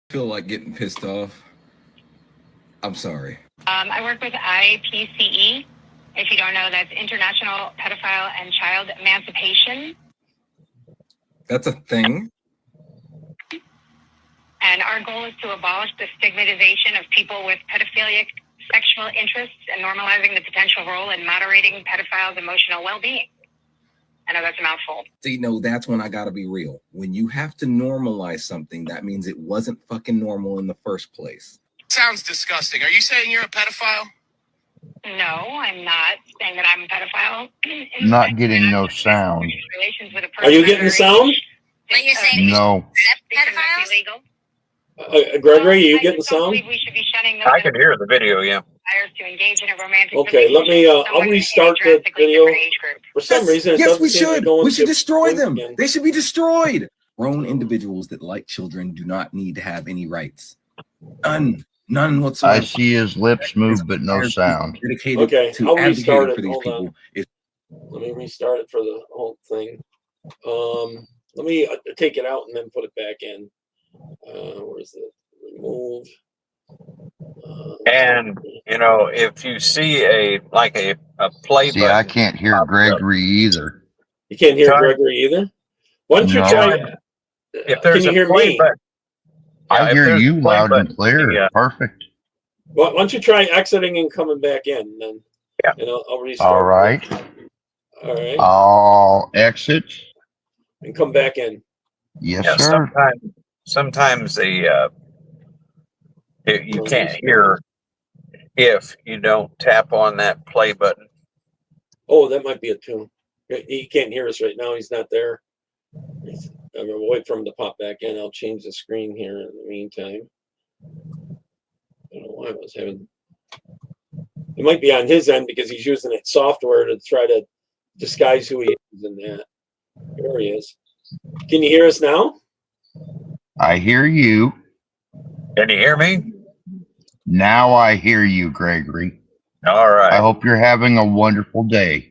Feel like getting pissed off. I'm sorry. I work with IPCE. If you don't know, that's International Pedophile and Child Emancipation. That's a thing. And our goal is to abolish the stigmatization of people with pedophilic sexual interests and normalizing the potential role in moderating pedophiles' emotional well-being. I know that's a mouthful. See, no, that's when I gotta be real. When you have to normalize something, that means it wasn't fucking normal in the first place. Sounds disgusting. Are you saying you're a pedophile? No, I'm not saying that I'm a pedophile. Not getting no sound. Relations with a person Are you getting the sound? But you're saying No. pedophiles? Illegal. Gregory, are you getting the sound? We should be shutting those I can hear the video, yeah. to engage in a romantic Okay, let me, I'll restart the video. For some reason, it yes, doesn't we seem to should. go We should into destroy them. again. They should be destroyed. Grown individuals that like children do not need to have any rights. None whatsoever. I see his lips move, but no sound. Dedicated Okay, to I'll advocating restart for it. these Hold people on. is Let me restart it for the whole thing. Let me take it out and then put it back in. Where's the remove? And you know, if you see a play See, button, I can't hear Gregory either. You can't hear Try- Gregory either? Why don't you No. try? if there's Can you a hear play me? button, I if hear there's a you play loud button, and clear. yeah. Perfect. Why don't you try exiting and coming back in? Then, Yeah. and I'll restart. All right. All right. I'll exit. And come back in. Yes, Yeah, sir. sometimes you can't hear if you don't tap on that play button. Oh, that might be a tune. He can't hear us right now. He's not there. I'm gonna wait for him to pop back in. I'll change the screen here in the meantime. I don't know why I was having. It might be on his end because he's using that software to try to disguise who he is in that. There he is. Can you hear us now? I hear you. Can you hear me? Now I hear you, Gregory. All right. I hope you're having a wonderful day.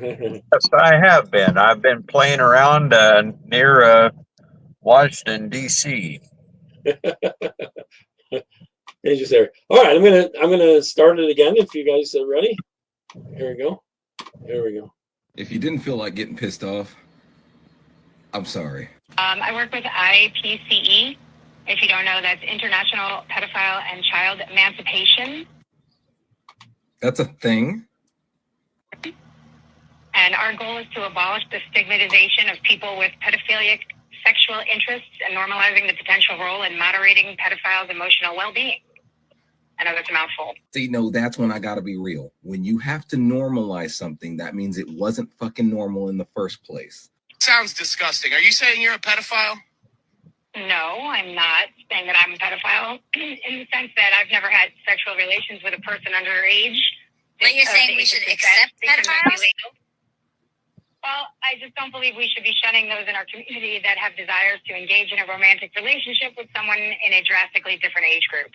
Yes, I have been. I've been playing around near Washington, D.C. He's just there. All right, I'm gonna start it again if you guys are ready. Here we go. Here we go. if you didn't feel like getting pissed off, I'm sorry. I work with IPCE. If you don't know, that's International Pedophile and Child Emancipation. That's a thing. And our goal is to abolish the stigmatization of people with pedophilic sexual interests and normalizing the potential role in moderating pedophiles' emotional well-being. I know that's a mouthful. See, no, that's when I gotta be real. When you have to normalize something, that means it wasn't fucking normal in the first place. Sounds disgusting. Are you saying you're a pedophile? No, I'm not saying that I'm a pedophile in the sense that I've never had sexual relations with a person underage. But you're saying we should accept pedophiles? Well, I just don't believe we should be shunning those in our community that have desires to engage in a romantic relationship with someone in a drastically different age group.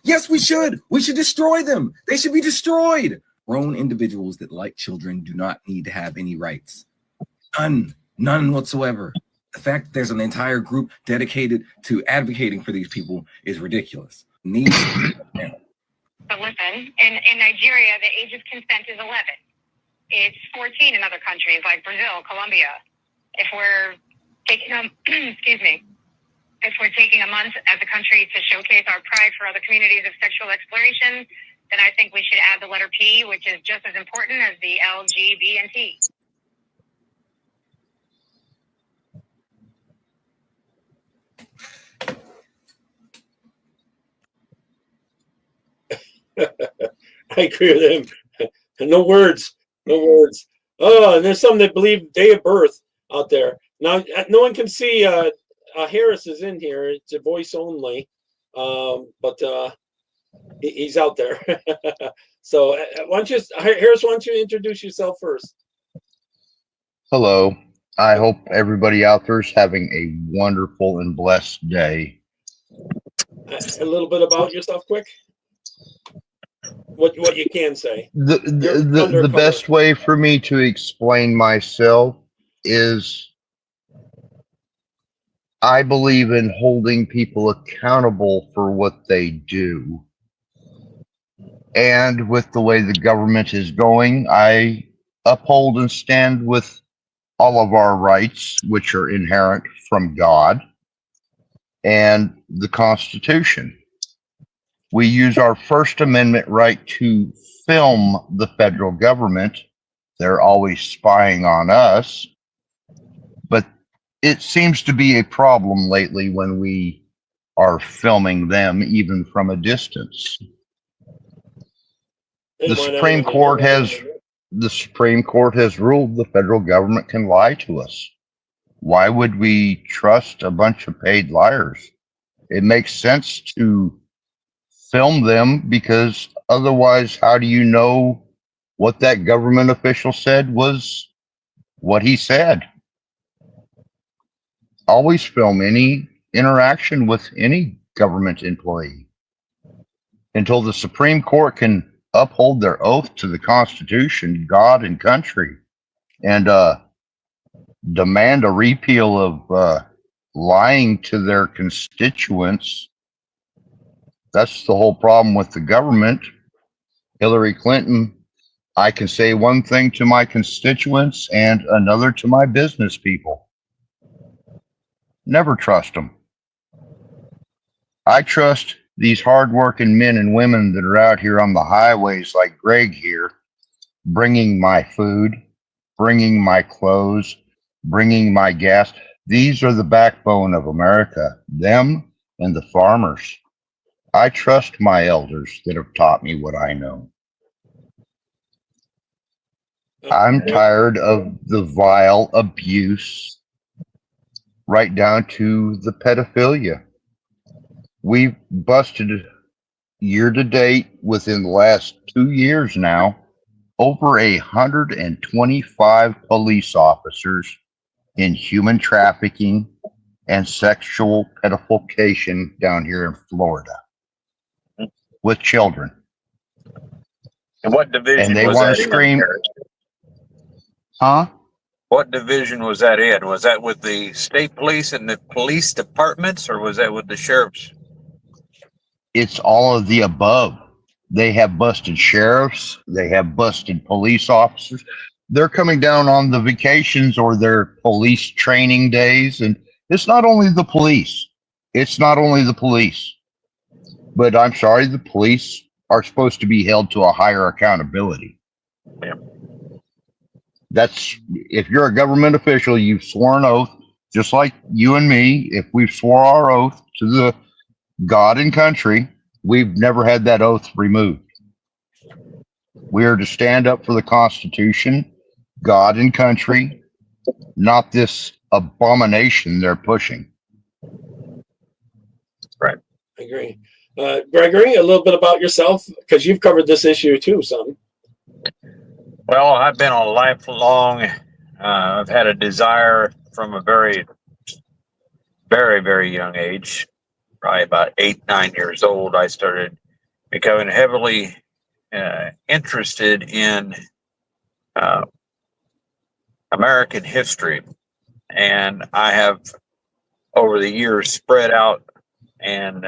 Yes, we should. We should destroy them. They should be destroyed. Grown individuals that like children do not need to have any rights. None whatsoever. The fact that there's an entire group dedicated to advocating for these people is ridiculous. Needs to be shut down. But listen, in Nigeria, the age of consent is 11. It's 14 in other countries like Brazil, Colombia. If we're taking if we're taking a month as a country to showcase our pride for other communities of sexual exploration, then I think we should add the letter P, which is just as important as the L, G, B, and T. I agree with him. No words. No words. Oh, and there's some that believe day of birth out there. Now, no one can see Harris is in here. It's a voice only. But he's out there. So Harris, why don't you introduce yourself first? Hello. I hope everybody out there is having a wonderful and blessed day. A little bit about yourself, quick. What you can say. The best way for me to explain myself is I believe in holding people accountable for what they do. And with the way the government is going, I uphold and stand with all of our rights, which are inherent from God and the Constitution. We use our First Amendment right to film the federal government. They're always spying on us. But it seems to be a problem lately when we are filming them even from a distance. The Supreme Court has ruled the federal government can lie to us. Why would we trust a bunch of paid liars? It makes sense to film them because otherwise, how do you know what that government official said was what he said? Always film any interaction with any government employee until the Supreme Court can uphold their oath to the Constitution, God, and country, and demand a repeal of lying to their constituents. That's the whole problem with the government. Hillary Clinton, I can say one thing to my constituents and another to my business people. Never trust them. I trust these hardworking men and women that are out here on the highways like Greg here, bringing my food, bringing my clothes, bringing my gas. These are the backbone of America, them and the farmers. I trust my elders that have taught me what I know. I'm tired of the vile abuse, right down to the pedophilia. We've busted year to date within the last 2 years now over 125 police officers in human trafficking and sexual pedophication down here in Florida with children. And what division And they was want that to scream, in? huh? What division was that in? Was that with the state police and the police departments, or was that with the sheriffs? It's all of the above. They have busted sheriffs, they have busted police officers. They're coming down on the vacations or their police training days. And it's not only the police. It's not only the police. But I'm sorry, the police are supposed to be held to a higher accountability. Yeah. That's, if you're a government official, you've sworn oath, just like you and me. If we've swore our oath to the God and country, we've never had that oath removed. We are to stand up for the Constitution, God and country, not this abomination they're pushing. Right. I agree. Gregory, a little bit about yourself, because you've covered this issue too, son. Well, I've been a lifelong, I've had a desire from a very, very, very young age, probably about 8, 9 years old. I started becoming heavily interested in American history. And I have, over the years, spread out and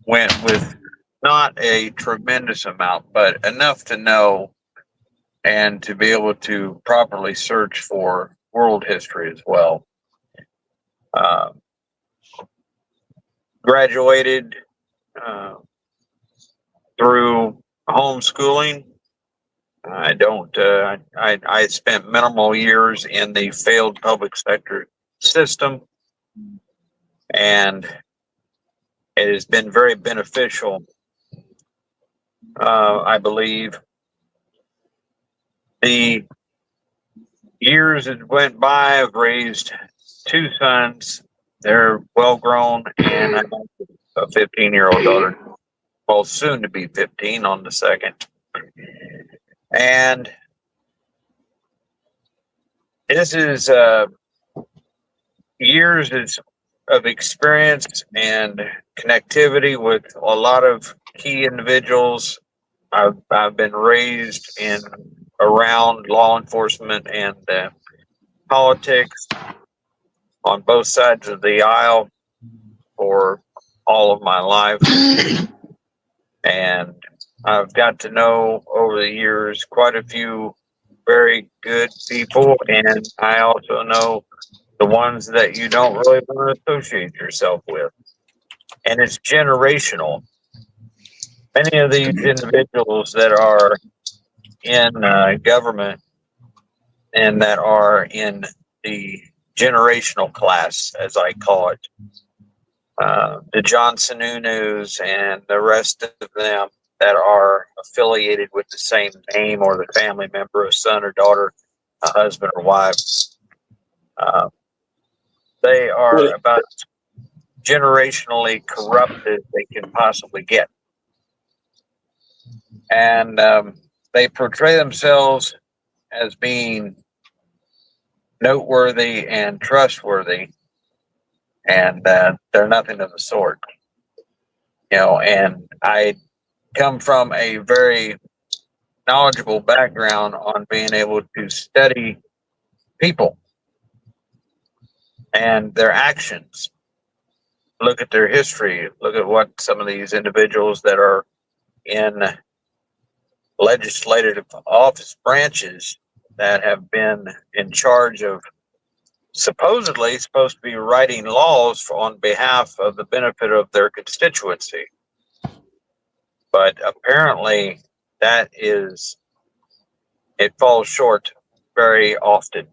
went with not a tremendous amount, but enough to know and to be able to properly search for world history as well. Graduated through homeschooling. I spent minimal years in the failed public sector system, and it has been very beneficial, I believe. The years that went by, I've raised 2 sons. They're well grown, and I have a 15-year-old daughter, well, soon to be 15 on the 2nd. And this is years of experience and connectivity with a lot of key individuals. I've been raised in around law enforcement and politics. on both sides of the aisle for all of my life. And I've got to know over the years quite a few very good people, and I also know the ones that you don't really want to associate yourself with. And it's generational. Many of these individuals that are in government and that are in the generational class, as I call it, the John Sununus and the rest of them that are affiliated with the same name or the family member, a son or daughter, a husband or wife, they are about generationally corrupt as they can possibly get. And they portray themselves as being noteworthy and trustworthy, and they're nothing of the sort. And I come from a very knowledgeable background on being able to study people and their actions, look at their history, look at what some of these individuals that are in legislative office branches that have been in charge of supposedly supposed to be writing laws on behalf of the benefit of their constituency. But apparently it falls short very often,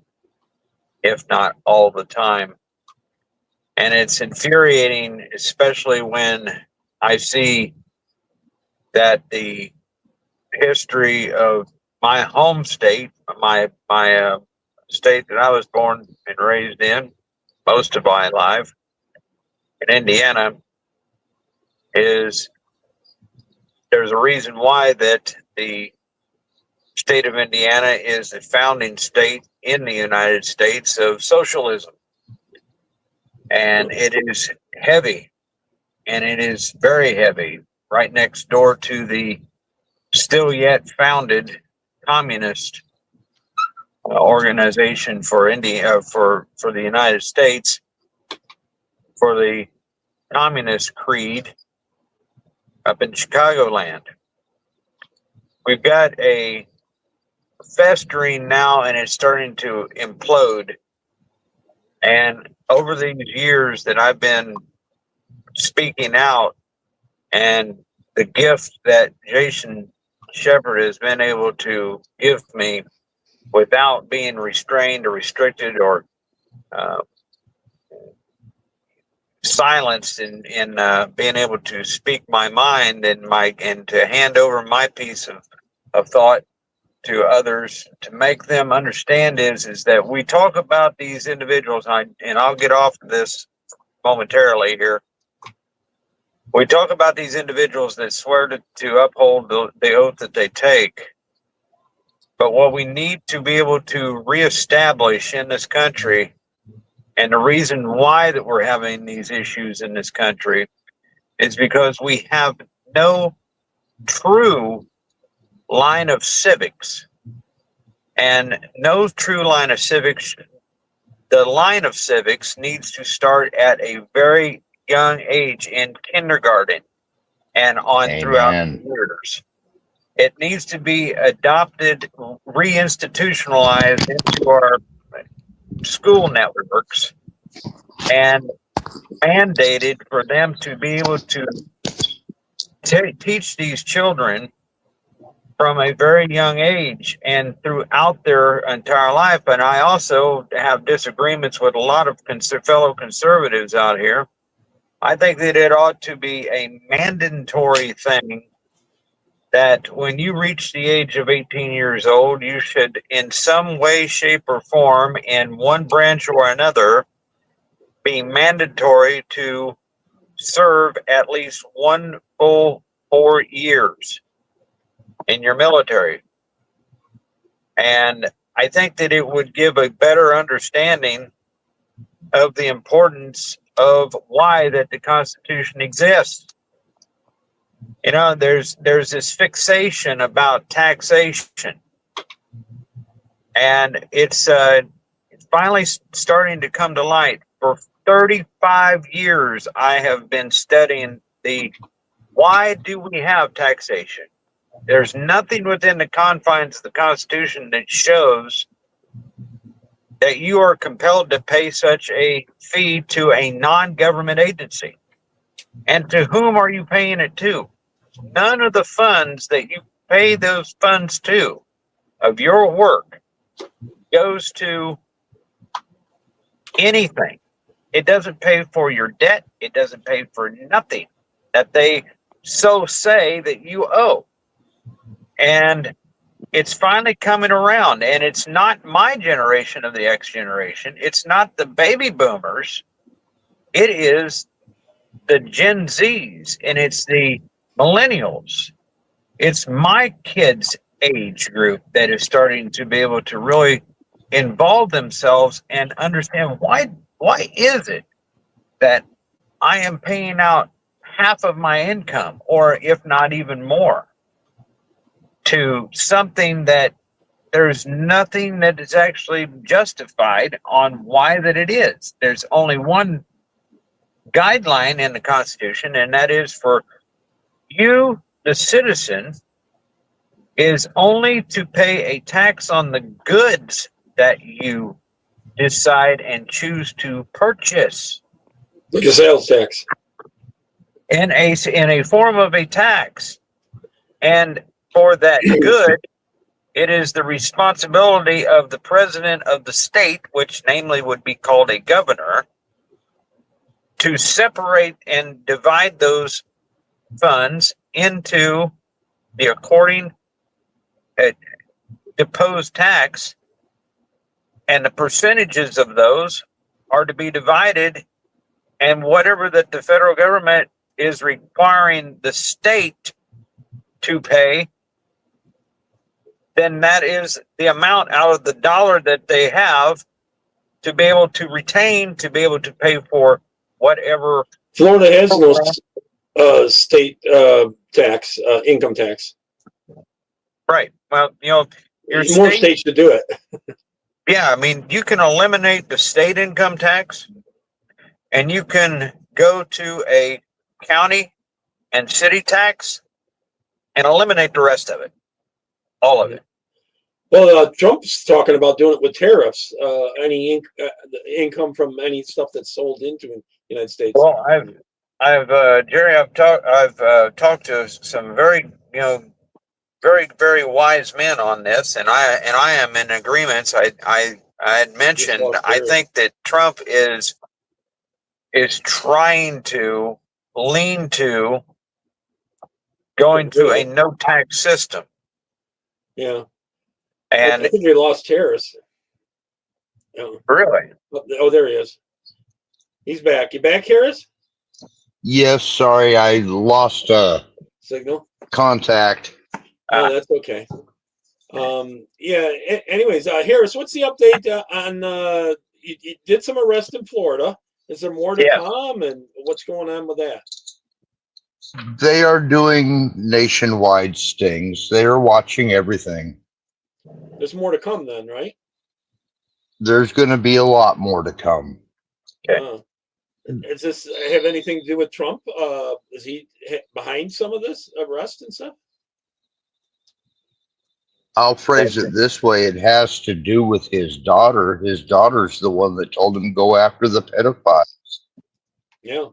if not all the time. And it's infuriating, especially when I see that the history of my home state, my state that I was born and raised in most of my life, in Indiana, there's a reason why that the state of Indiana is the founding state in the United States of socialism. And it is heavy, and it is very heavy, right next door to the still yet founded communist organization for India, for the United States, for the communist creed up in Chicagoland. We've got a festering now, and it's starting to implode. And over these years that I've been speaking out, and the gift that Jason Shepard has been able to give me without being restrained or restricted or silenced in being able to speak my mind and to hand over my piece of thought to others to make them understand is that we talk about these individuals, and I'll get off of this momentarily here. We talk about these individuals that swear to uphold the oath that they take. But what we need to be able to reestablish in this country, and the reason why that we're having these issues in this country, is because we have no true line of civics. And no true line of civics. The line of civics needs to start at a very young age in kindergarten and on throughout the years. It needs to be adopted, reinstitutionalized into our school networks, and mandated for them to be able to teach these children from a very young age and throughout their entire life. And I also have disagreements with a lot of fellow conservatives out here. I think that it ought to be a mandatory thing that when you reach the age of 18 years old, you should in some way, shape, or form, in one branch or another, be mandatory to serve at least one full 4 years in your military. And I think that it would give a better understanding of the importance of why that the Constitution exists. There's this fixation about taxation, and it's finally starting to come to light For 35 years, I have been studying why do we have taxation? There's nothing within the confines of the Constitution that shows that you are compelled to pay such a fee to a non-government agency. And to whom are you paying it to? None of the funds that you pay those funds to of your work goes to anything. It doesn't pay for your debt. It doesn't pay for nothing that they so say that you owe. And it's finally coming around. And it's not my generation of the X generation. It's not the baby boomers. It is the Gen Zs and it's the millennials. It's my kids' age group that is starting to be able to really involve themselves and understand why is it that I am paying out half of my income, or if not even more, to something that there's nothing that is actually justified on why that it is. There's only one guideline in the Constitution, and that is for you, the citizen, is only to pay a tax on the goods that you decide and choose to purchase. Like a sales tax. In a form of a tax. And for that good, it is the responsibility of the president of the state, which namely would be called a governor, to separate and divide those funds into the according deposed tax, and the percentages of those are to be divided, and whatever that the federal government is requiring the state to pay, then that is the amount out of the dollar that they have to be able to retain, to be able to pay for whatever. Florida has no state tax, income tax. Right. Well, your more states should do it. Yeah, I mean, you can eliminate the state income tax, and you can go to a county and city tax and eliminate the rest of it, all of it. Well, Trump's talking about doing it with tariffs. Any income from any stuff that's sold into the United States. Well, Jerry, I've talked to some very, very, very wise men on this, and I am in agreement. I had mentioned, I think that Trump is trying to lean to going to a no tax system. Yeah. And I think we lost Harris. Oh. Really? Oh, there he is. He's back. You back, Harris? Yes, sorry, I lost signal contact. Oh, that's okay. Yeah. Anyways, Harris, what's the update on? You did some arrest in Florida. Is there more to come? And what's going on with that? They are doing nationwide stings. They are watching everything. There's more to come then, right? There's going to be a lot more to come. Okay. Does this have anything to do with Trump? Is he behind some of this arrest and stuff? I'll phrase it this way. It has to do with his daughter. His daughter's the one that told him to go after the pedophiles. Yeah.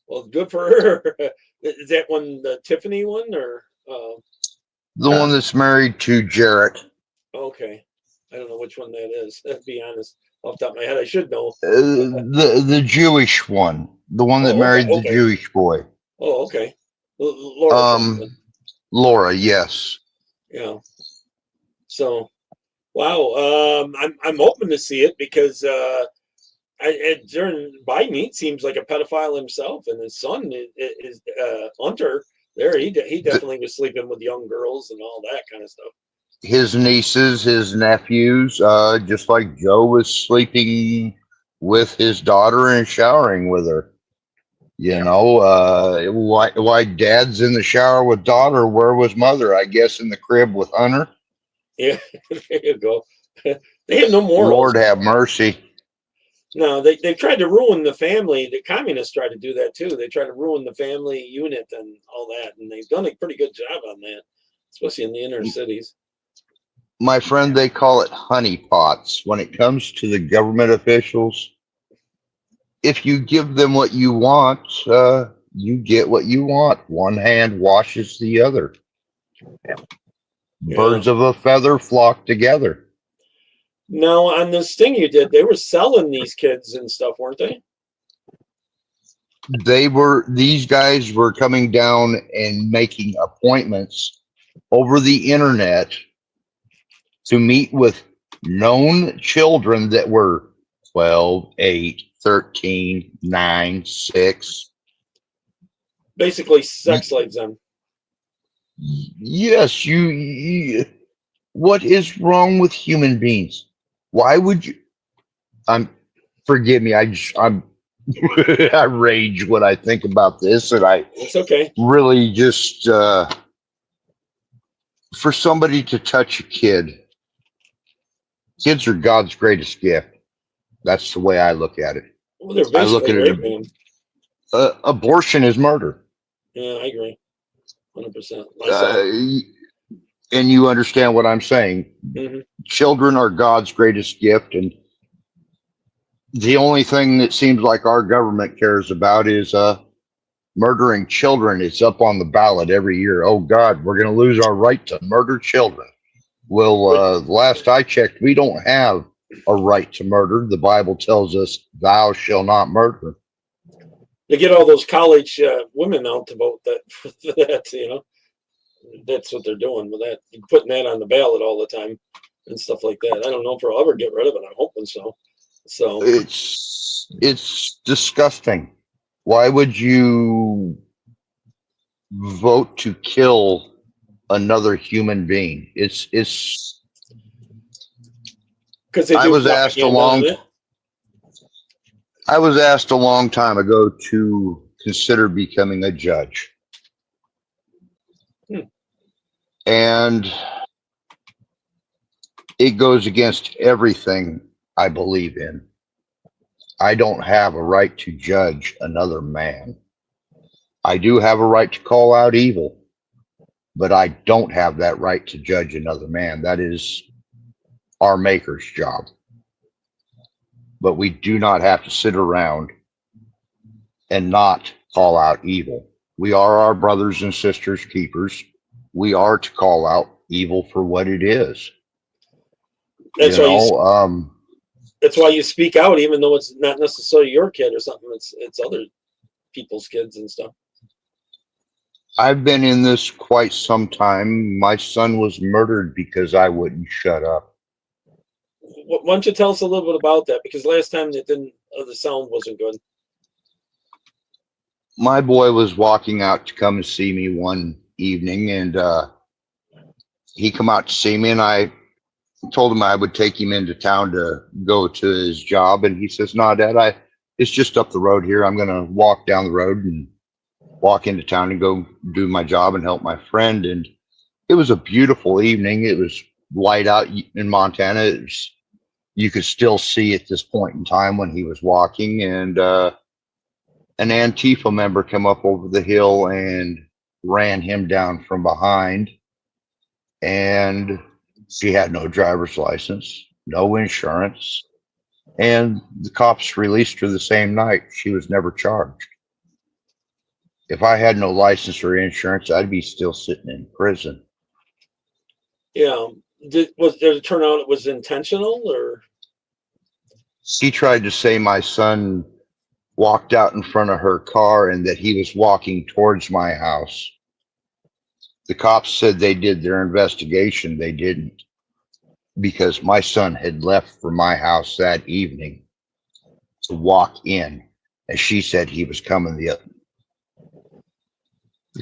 Well, good for her. Is that one the Tiffany one or? The one that's married to Jarrett. Okay. I don't know which one that is. To be honest, off the top of my head, I should know. The Jewish one. The one that married the Jewish boy. Oh, okay. Laura. Laura, yes. Yeah. So, wow. I'm hoping to see it because during Biden, he seems like a pedophile himself, and his son is Hunter. There, he definitely was sleeping with young girls and all that kind of stuff. His nieces, his nephews, just like Joe was sleeping with his daughter and showering with her. You know, why dad's in the shower with daughter? Where was mother? I guess in the crib with Hunter. Yeah, there you go. They have no morals. Lord have mercy. No, they tried to ruin the family. The communists tried to do that too. They tried to ruin the family unit and all that, and they've done a pretty good job on that, especially in the inner cities. My friend, they call it honeypots. When it comes to the government officials, if you give them what you want, you get what you want. One hand washes the other. Birds of a feather flock together. Now, on this thing you did, they were selling these kids and stuff, weren't they? These guys were coming down and making appointments over the internet to meet with known children that were 12, 8, 13, 9, 6. Basically, sex slaves then. Yes, what is wrong with human beings? Why would you? Forgive me. I'm I rage when I think about this, and It's okay. really just for somebody to touch a kid. Kids are God's greatest gift. That's the way I look at it. Well, they're I look basically at it. raping Abortion is murder. Yeah, I agree, 100%. Myself. And you understand what I'm saying. Mm-hmm. Children are God's greatest gift, and the only thing that seems like our government cares about is murdering children. It's up on the ballot every year. Oh God, we're going to lose our right to murder children. Well, last I checked, we don't have a right to murder. The Bible tells us, "Thou shalt not murder." They get all those college women out to vote for that, you know. That's what they're doing with that, putting that on the ballot all the time and stuff like that. I don't know if we'll ever get rid of it. I'm hoping so. So it's disgusting. Why would you vote to kill another human being? It's because I was asked a long time ago to consider becoming a judge. And it goes against everything I believe in. I don't have a right to judge another man. I do have a right to call out evil, but I don't have that right to judge another man. That is our Maker's job. But we do not have to sit around and not call out evil. We are our brothers and sisters' keepers. We are to call out evil for what it is. That's why you speak out, even though it's not necessarily your kid or something. It's other people's kids and stuff. I've been in this quite some time. My son was murdered because I wouldn't shut up. Why don't you tell us a little bit about that? Because last time the sound wasn't good. My boy was walking out to come and see me one evening, and he come out to see me, and I told him I would take him into town to go to his job, and he says, "No, Dad, it's just up the road here. I'm gonna walk down the road and walk into town and go do my job and help my friend." And it was a beautiful evening. It was light out in Montana. You could still see at this point in time when he was walking, and an Antifa member came up over the hill and ran him down from behind. And she had no driver's license, no insurance, and the cops released her the same night. She was never charged. If I had no license or insurance, I'd be still sitting in prison. Yeah. Did it turn out it was intentional, or? She tried to say my son walked out in front of her car and that he was walking towards my house. The cops said they did their investigation. They didn't, because my son had left for my house that evening to walk in, as she said he was coming the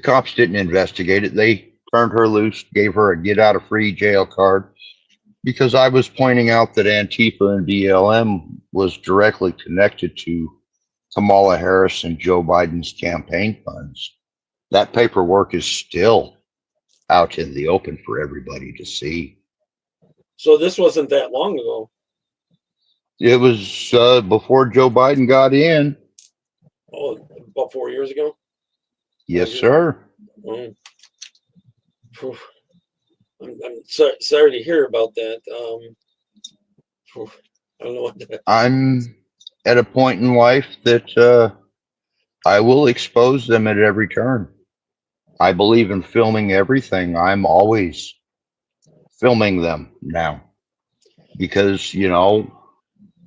cops didn't investigate it. They turned her loose, gave her a get out of free jail card, because I was pointing out that Antifa and BLM was directly connected to Kamala Harris and Joe Biden's campaign funds. That paperwork is still out in the open for everybody to see. So this wasn't that long ago. It was before Joe Biden got in. Oh, about 4 years ago. Yes, sir. Mm. Phew. I'm sorry to hear about that. Phew. I don't know what to. I'm at a point in life that I will expose them at every turn. I believe in filming everything. I'm always filming them now because,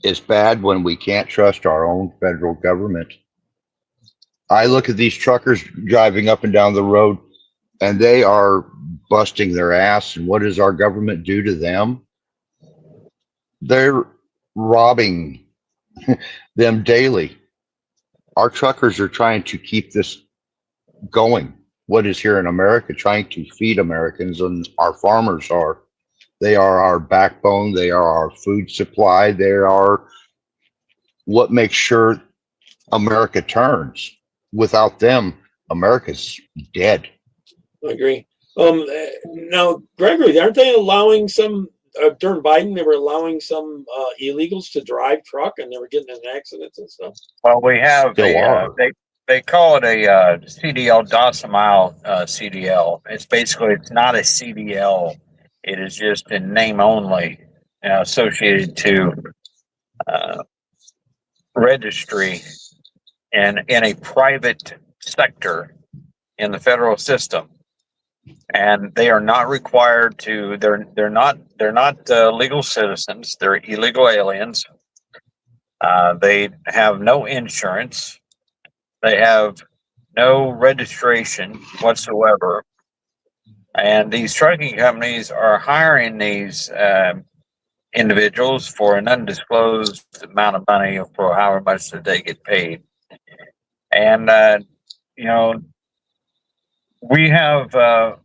it's bad when we can't trust our own federal government. I look at these truckers driving up and down the road and they are busting their ass. And what does our government do to them? They're robbing them daily. Our truckers are trying to keep this going. What is here in America trying to feed Americans, and our farmers are. They are our backbone. They are our food supply. They are what makes sure America turns. Without them, America's dead. I agree. Now, Gregory, aren't they allowing some during Biden? They were allowing some illegals to drive truck, and they were getting in accidents and stuff. Well, we have Still are. they call it a CDL decimile CDL. It's not a CDL. It is just in name only associated to registry and in a private sector in the federal system, and they are not required to. They're not legal citizens. They're illegal aliens. They have no insurance. They have no registration whatsoever. And these trucking companies are hiring these individuals for an undisclosed amount of money for however much that they get paid. And, we have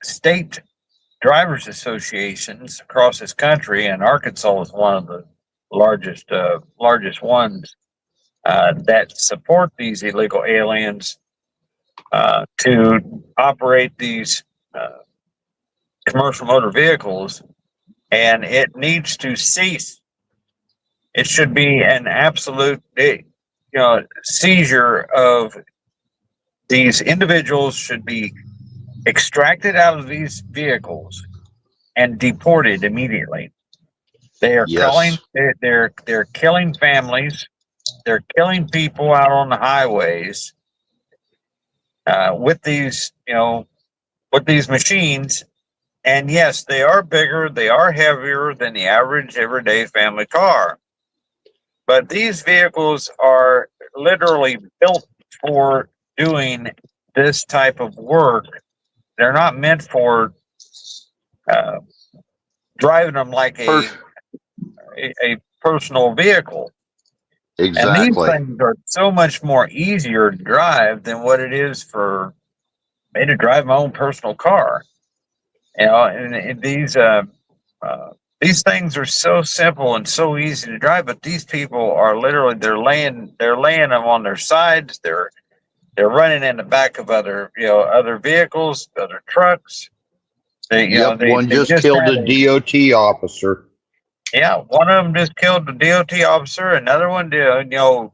state drivers associations across this country, and Arkansas is one of the largest ones that support these illegal aliens to operate these commercial motor vehicles, and it needs to cease. It should be an absolute, seizure of these individuals. Should be extracted out of these vehicles and deported immediately. They are killing. Yes. They're killing families. They're killing people out on the highways with these, with these machines. And yes, they are bigger, they are heavier than the average everyday family car. But these vehicles are literally built for doing this type of work. They're not meant for driving them like a personal vehicle. And these Exactly. things are so much more easier to drive than what it is for me to drive my own personal car. And these things are so simple and so easy to drive, but these people are literally they're laying them on their sides. They're running in the back of other vehicles, other trucks. One They just just killed had a DOT officer. yeah, one of them just killed a DOT officer. Another one,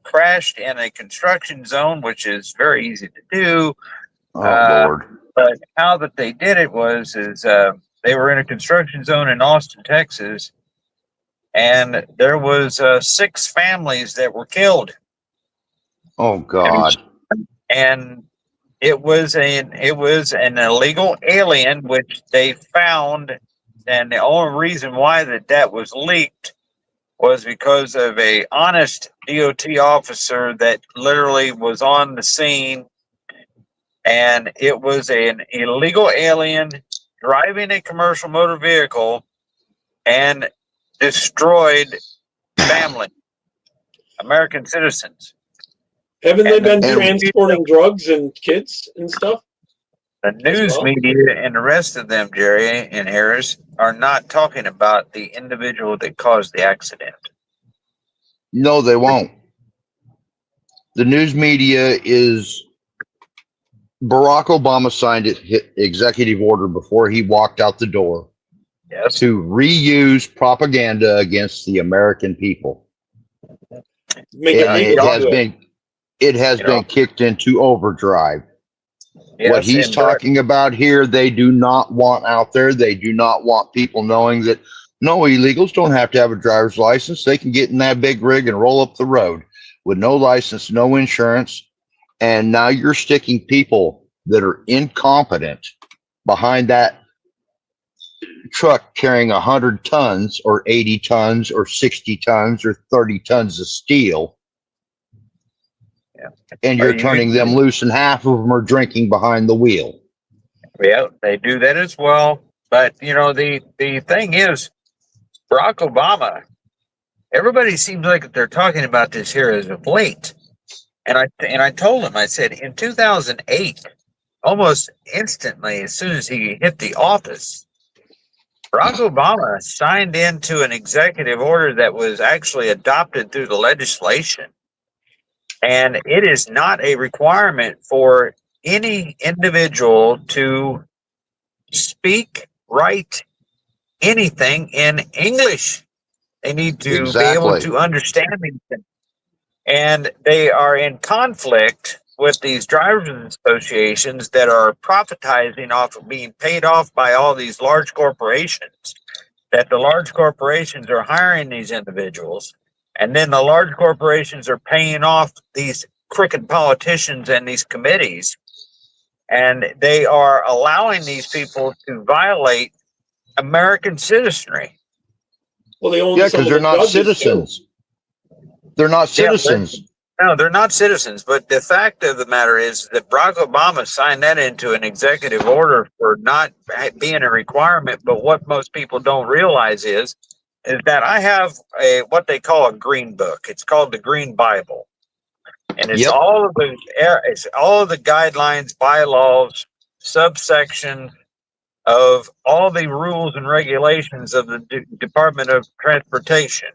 crashed in a construction zone, which is very easy to do. Oh Lord. But how that they did it is they were in a construction zone in Austin, Texas, and there was 6 families that were killed. Oh God. And it was an illegal alien, which they found, and the only reason why that was leaked was because of a honest DOT officer that literally was on the scene, and it was an illegal alien driving a commercial motor vehicle and destroyed family, American citizens. Haven't they been And- transporting drugs and kids and stuff? The news media and the rest of them, Jerry and Harris, are not talking about the individual that caused the accident. No, they won't. The news media is Barack Obama signed it executive order before he walked out the door Yes. to reuse propaganda against the American people. Make it And legal to do it. it has You know. been kicked into overdrive. What Yes, he's and talking about here, they do not want out there. They do not want people knowing that no, illegals don't have to have a driver's license. They can get in that big rig and roll up the road with no license, no insurance. And now you're sticking people that are incompetent behind that truck carrying 100 tons or 80 tons or 60 tons or 30 tons of steel. Yeah. And Are you're you turning them using- loose, and half of them are drinking behind the wheel. Yeah, they do that as well. But you know, the thing is, Barack Obama. Everybody seems like they're talking about this here as of late. And I told him, I said, in 2008, almost instantly, as soon as he hit the office, Barack Obama signed into an executive order that was actually adopted through the legislation. And it is not a requirement for any individual to speak, write anything in English. They need to be able Exactly. to understand these things. And they are in conflict with these drivers associations that are profitizing off of being paid off by all these large corporations. That the large corporations are hiring these individuals, and then the large corporations are paying off these crooked politicians and these committees, and they are allowing these people to violate American citizenry. Well, they own Yeah, some because of they're the not judges too. citizens. They're not citizens. No, they're not citizens. But the fact of the matter is that Barack Obama signed that into an executive order for not being a requirement. But what most people don't realize is that I have a what they call a green book. It's called the Green Bible, and it's Yep. all of the guidelines, bylaws, subsection of all the rules and regulations of the Department of Transportation.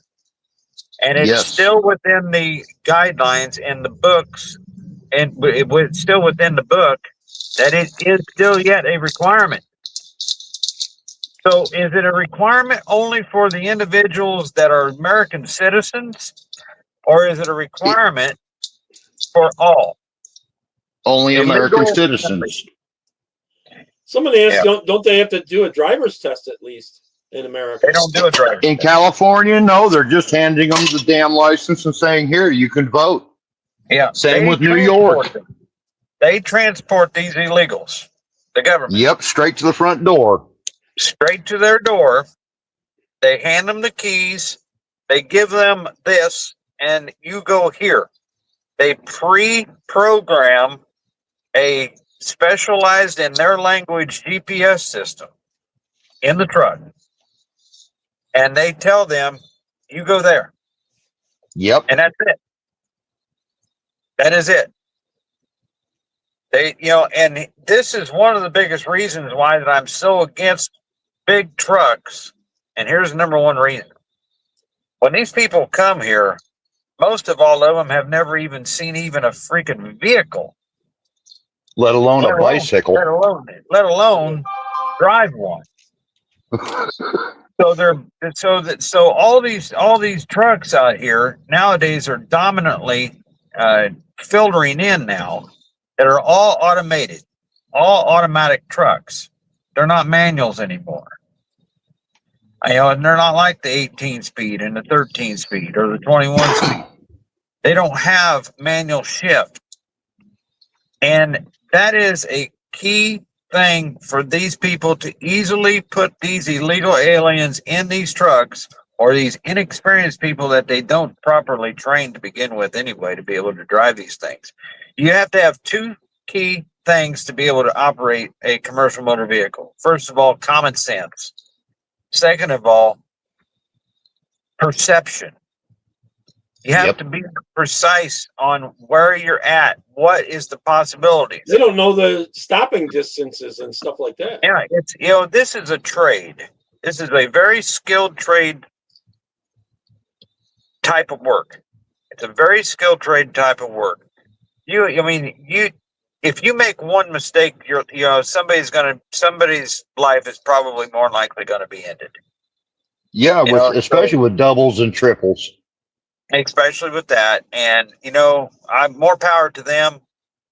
And it's Yes. still within the guidelines in the books, and it was still within the book that it is still yet a requirement. So, is it a requirement only for the individuals that are American citizens, or is it a requirement for all? Only American Illegal- citizens. Somebody asked, Yeah. don't they have to do a driver's test at least in America? They don't do a driver's In test. California, no, they're just handing them the damn license and saying, here, you can vote. Yeah. Same they with New transport York. them. They transport these illegals, the government, Yep, straight to the front door. straight to their door. They hand them the keys. They give them this, and you go here. They pre-program a specialized in their language GPS system in the truck, and they tell them, "You go there," Yep. and that's it. That is it. They, and this is one of the biggest reasons why that I'm so against big trucks. And here's the number one reason: when these people come here, most of all of them have never even seen even a freaking vehicle, Let alone a bicycle. let alone drive one. So all these trucks out here nowadays are dominantly filtering in now that are all automated, all automatic trucks. They're not manuals anymore. And they're not like the 18 speed and the 13 speed or the 21 speed. They don't have manual shift. And that is a key thing for these people to easily put these illegal aliens in these trucks, or these inexperienced people that they don't properly train to begin with anyway to be able to drive these things. You have to have two key things to be able to operate a commercial motor vehicle. First of all, common sense. Second of all, perception. You have Yep. to be precise on where you're at. What is the possibilities? They don't know the stopping distances and stuff like that. Yeah, it's this is a trade. This is a very skilled trade type of work. It's a very skilled trade type of work. If if you make one mistake, somebody's life is probably more likely going to be ended. Yeah, You know, especially with doubles and triples. especially with that. And, I'm more power to them.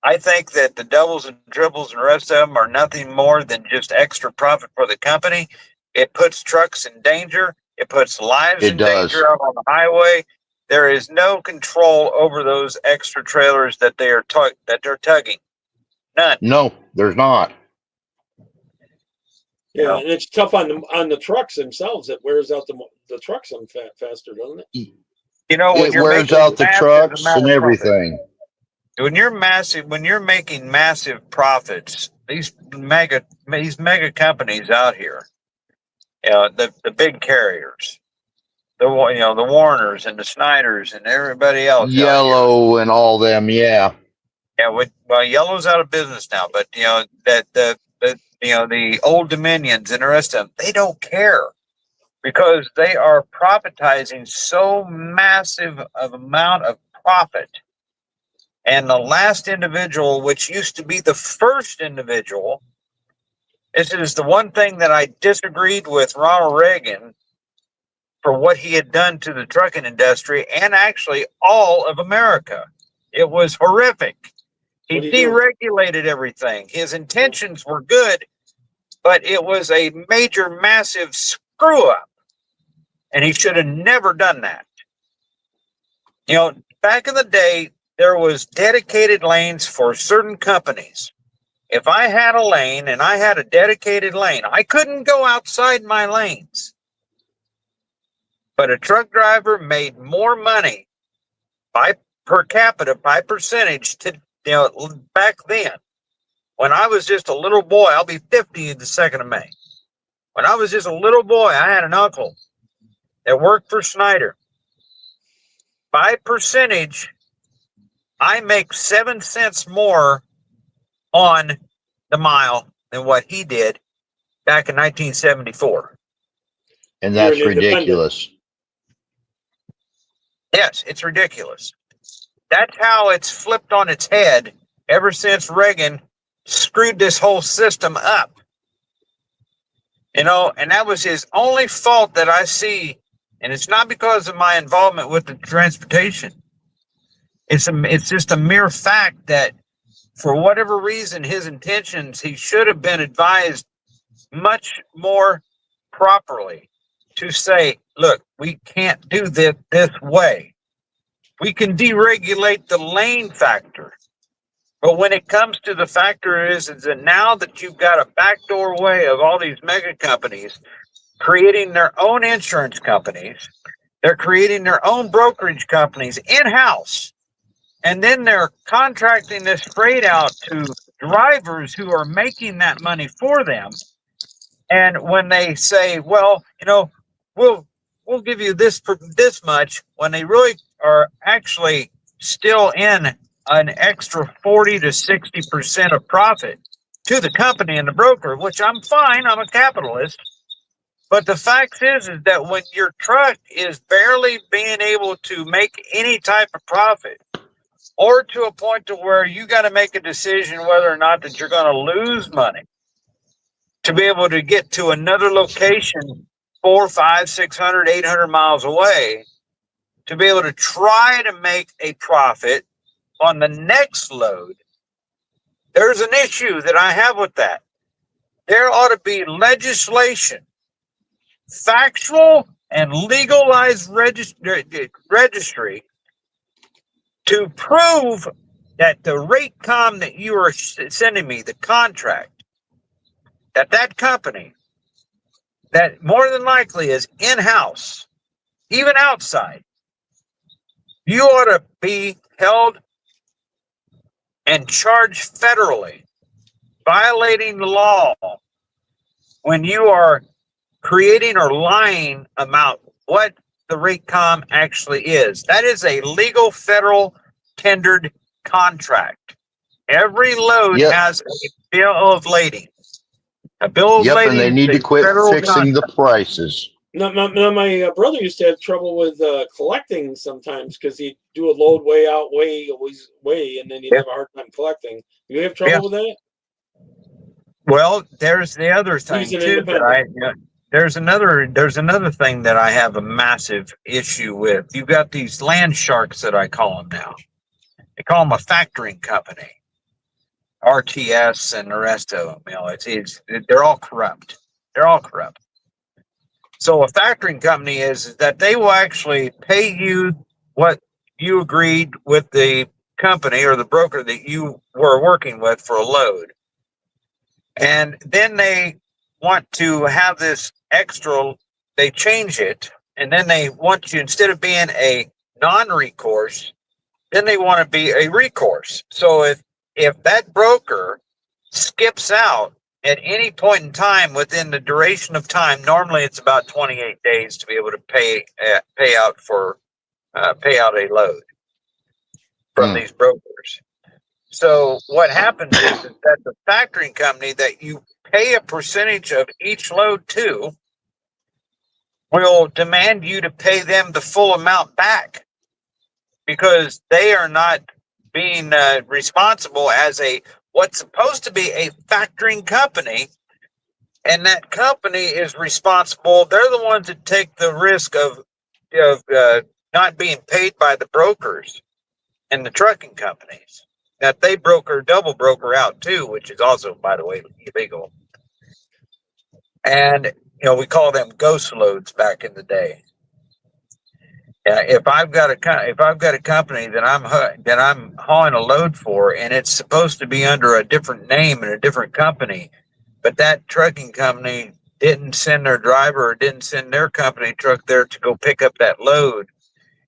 I think that the doubles and triples and the rest of them are nothing more than just extra profit for the company. It puts trucks in danger. It puts lives in danger out on the highway. There is no control over those extra trailers that they're tugging. None. No, there's not. Yeah, and it's tough on the trucks themselves. It wears out the trucks faster, doesn't it? When It you're wears making out the massive trucks amount and of profit. everything. When you're making massive profits, these mega companies out here, the big carriers, the Warners and the Snyders and everybody else out here. Yellow and all them, yeah. Yeah, Yellow's out of business now, but the Old Dominions and the rest of them, they don't care because they are profitizing so massive of amount of profit. And the last individual, which used to be the first individual, this is the one thing that I disagreed with Ronald Reagan for what he had done to the trucking industry and actually all of America. It was horrific. He deregulated everything. His intentions were good, but it was a major, massive screw up. And he should have never done that. Back in the day, there was dedicated lanes for certain companies. If I had a lane and I had a dedicated lane, I couldn't go outside my lanes. But a truck driver made more money per capita, by percentage back then. When I was just a little boy, I'll be 50 the 2nd of May. When I was just a little boy, I had an uncle that worked for Snyder. By percentage, I make 7 cents more on the mile than what he did back in 1974. And that's ridiculous. Yes, it's ridiculous. That's how it's flipped on its head ever since Reagan screwed this whole system up. And that was his only fault that I see. And it's not because of my involvement with the transportation. It's just a mere fact that for whatever reason, his intentions, he should have been advised much more properly to say, look, we can't do this way. We can deregulate the lane factor. But when it comes to the factor is that now that you've got a backdoor way of all these mega companies creating their own insurance companies, they're creating their own brokerage companies in-house, and then they're contracting this freight out to drivers who are making that money for them. And when they say, well, we'll give you this much, when they really are actually still in an extra 40 to 60% of profit to the company and the broker, which I'm fine. I'm a capitalist. But the fact is that when your truck is barely being able to make any type of profit, or to a point to where you got to make a decision whether or not that you're going to lose money to be able to get to another location 400, 500, 600, 800 miles away, to be able to try to make a profit on the next load, there's an issue that I have with that. There ought to be legislation, factual and legalized registry to prove that the rate com that you are sending me, the contract, that company, that more than likely is in-house, even outside, you ought to be held and charged federally, violating the law when you are creating or lying about what the rate com actually is. That is a legal federal tendered contract. Every load has a bill of lading. A bill of lading. And they need to quit fixing the prices. My brother used to have trouble with collecting sometimes because he'd do a load way, and then he'd have a hard time collecting. You have trouble with that? Well, there's the other He's thing an too independent. there's another thing that I have a massive issue with. You've got these land sharks that I call them now. They call them a factoring company, RTS, and the rest of them. They're all corrupt. They're all corrupt. So a factoring company is that they will actually pay you what you agreed with the company or the broker that you were working with for a load. And then they want to have this extra, they change it, and then they want you, instead of being a non-recourse, then they want to be a recourse. So if that broker skips out at any point in time within the duration of time, normally it's about 28 days to be able to pay out a load from these brokers. So what happens is that the factoring company that you pay a percentage of each load to will demand you to pay them the full amount back because they are not being responsible as what's supposed to be a factoring company. And that company is responsible. They're the ones that take the risk of not being paid by the brokers and the trucking companies. That they double broker out too, which is also, by the way, illegal. And we call them ghost loads back in the day. If I've got a company that I'm hauling a load for, and it's supposed to be under a different name and a different company, but that trucking company didn't send their driver or didn't send their company truck there to go pick up that load,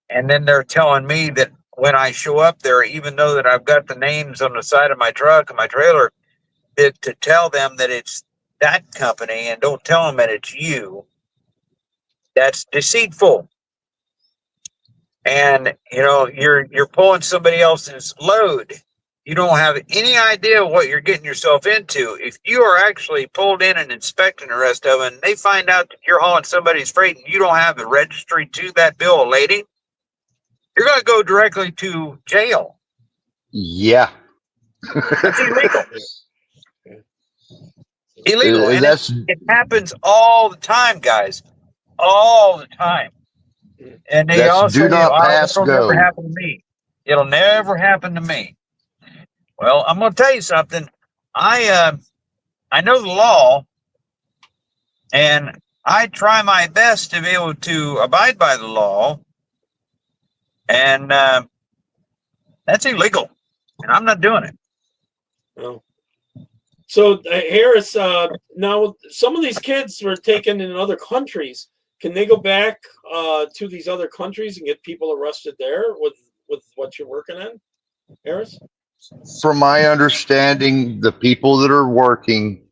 and then they're telling me that when I show up there, even though that I've got the names on the side of my truck and my trailer, to tell them that it's that company and don't tell them that it's you, that's deceitful. And you're pulling somebody else's load. You don't have any idea what you're getting yourself into. If you are actually pulled in and inspecting the rest of it, and they find out that you're hauling somebody's freight and you don't have the registry to that bill of lading, you're going to go directly to jail. Yeah. It's illegal. Illegal. And it happens all the time, guys. All the time. And they all say, do not pass it'll go. never happen to me. It'll never happen to me. Well, I'm going to tell you something. I know the law, and I try my best to be able to abide by the law, and that's illegal, and I'm not doing it. Oh. So Harris, now some of these kids were taken in other countries. Can they go back to these other countries and get people arrested there with what you're working on, Harris? From my understanding, the people that are working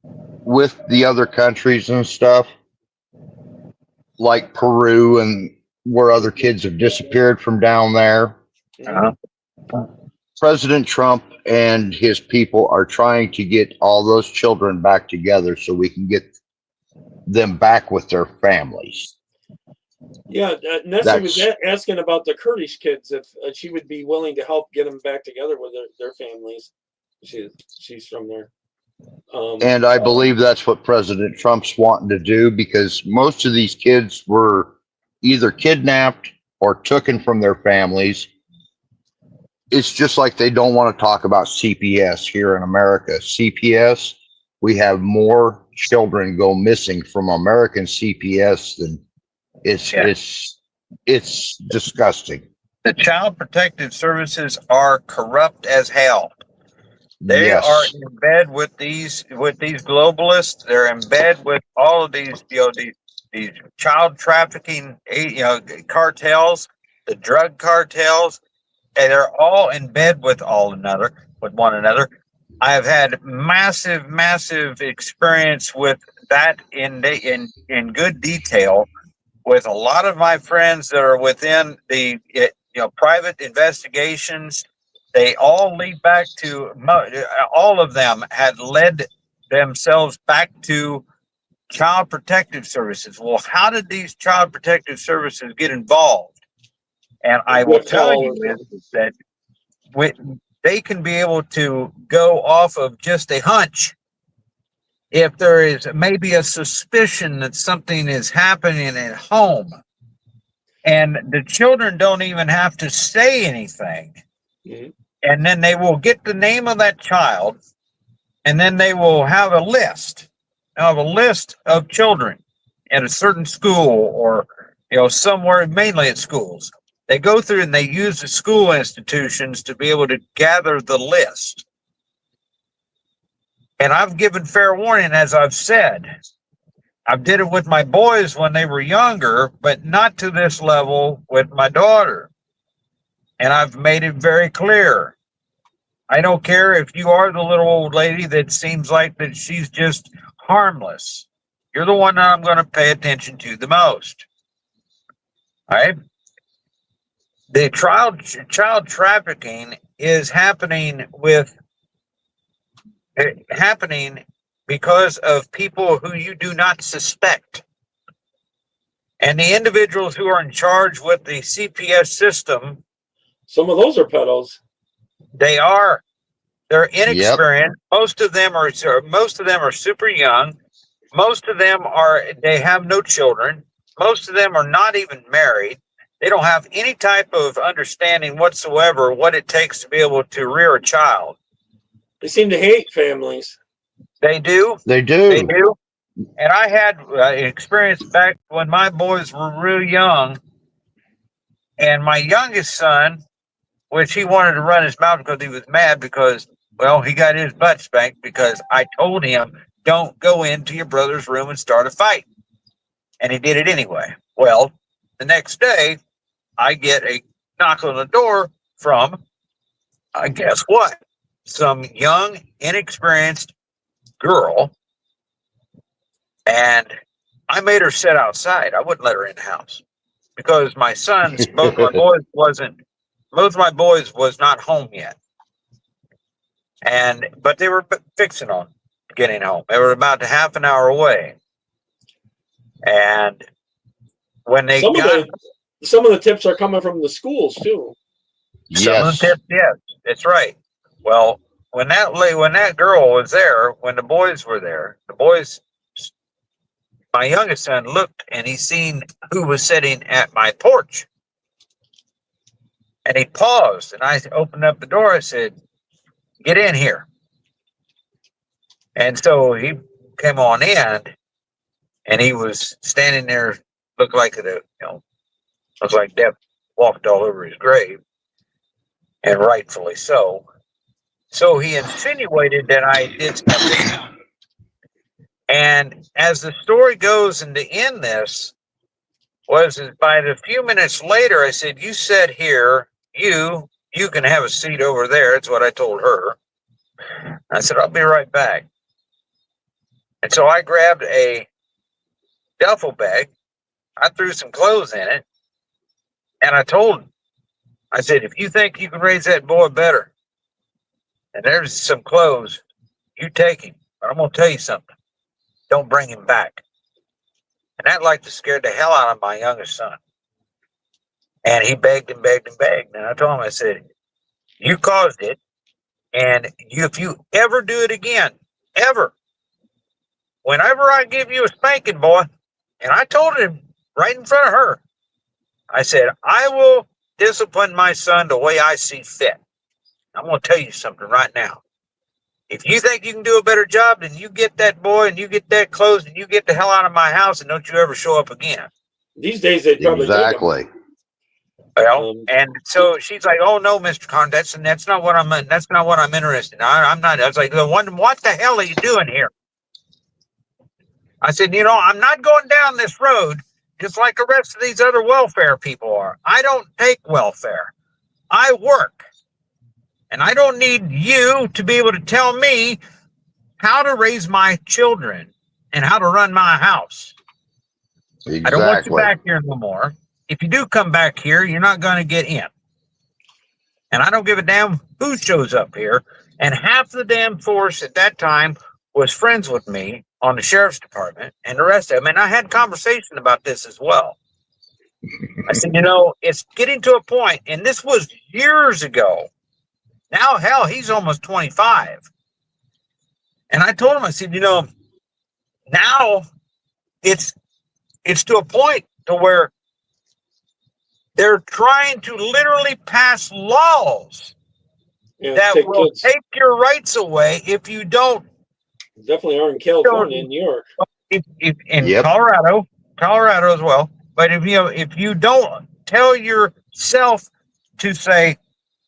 with the other countries and stuff, like Peru and where other kids have disappeared from down there, President Trump and his people are trying to get all those children back together so we can get them back with their families. Yeah, Nessy was asking about the Kurdish kids, if she would be willing to help get them back together with their families. She's from there. And I believe that's what President Trump's wanting to do, because most of these kids were either kidnapped or taken from their families. It's just like they don't want to talk about CPS here in America. CPS, we have more children go missing from American CPS than it's disgusting. The Child Protective Services are corrupt as hell. They are in bed with these globalists. They're in bed with all of these these child trafficking cartels, the drug cartels, and they're all in bed with one another. I have had massive experience with that in good detail with a lot of my friends that are within the private investigations. They all lead back to, all of them had led themselves back to Child Protective Services. Well, how did these Child Protective Services get involved? And I will tell you is that they can be able to go off of just a hunch. If there is maybe a suspicion that something is happening at home, and the children don't even have to say anything, and then they will get the name of that child, and then they will have a list of children at a certain school, or somewhere, mainly at schools. They go through and they use the school institutions to be able to gather the list. And I've given fair warning, as I've said. I did it with my boys when they were younger, but not to this level with my daughter. And I've made it very clear. I don't care if you are the little old lady that seems like that she's just harmless. You're the one that I'm going to pay attention to the most. All right? The child trafficking is happening because of people who you do not suspect. And the individuals who are in charge with the CPS system, some of those are pedos. They're inexperienced. Yep. Most of them are super young. Most of them they have no children. Most of them are not even married. They don't have any type of understanding whatsoever what it takes to be able to rear a child. They seem to hate families. They do. They do. And I had an experience back when my boys were real young. And my youngest son, which he wanted to run his mouth because he was mad because, well, he got his butt spanked because I told him, don't go into your brother's room and start a fight. And he did it anyway. Well, the next day, I get a knock on the door from, guess what? Some young, inexperienced girl. And I made her sit outside. I wouldn't let her in the house because my sons, both my boys was not home yet. But they were fixing on getting home. They were about half an hour away. And when they some of the tips are coming from the schools too. Some of the tips, yes, that's right. Well, when that girl was there, when the boys were there, my youngest son looked and he seen who was sitting at my porch. And he paused and I opened up the door. I said, get in here. And so he came on in and he was standing there, looked like was like death walked all over his grave, and rightfully so. So he insinuated that I did something. And as the story goes, and to end this, was by a few minutes later, I said, you sit here, you can have a seat over there. That's what I told her. I said, I'll be right back. And so I grabbed a duffel bag. I threw some clothes in it. And I told him, I said, if you think you can raise that boy better, and there's some clothes, you take him. But I'm going to tell you something. Don't bring him back. And that like to scared the hell out of my youngest son. And he begged and begged and begged. And I told him, I said, you caused it. And if you ever do it again, ever, whenever I give you a spanking, boy, and I told him right in front of her, I said, I will discipline my son the way I see fit. I'm going to tell you something right now. If you think you can do a better job, then you get that boy and you get that clothes and you get the hell out of my house and don't you ever show up again. These days they probably exactly. Well, and so she's like, "Oh no, Mr. Con, that's not what I'm. That's not what I'm interested in. I'm not." I was like, "What the hell are you doing here?" I said, I'm not going down this road just like the rest of these other welfare people are. I don't take welfare. I work. And I don't need you to be able to tell me how to raise my children and how to run my house. Exactly. I don't want you back here no more. If you do come back here, you're not going to get in. And I don't give a damn who shows up here. And half the damn force at that time was friends with me. on the sheriff's department and the rest of them. And I had conversation about this as well. I said, it's getting to a point, and this was years ago. Now, hell, he's almost 25. And I told him, I said, now it's to a point to where they're trying to literally pass laws that will take your rights away if you don't. Definitely are in California and New York. In Colorado as well. But if you don't tell yourself to say,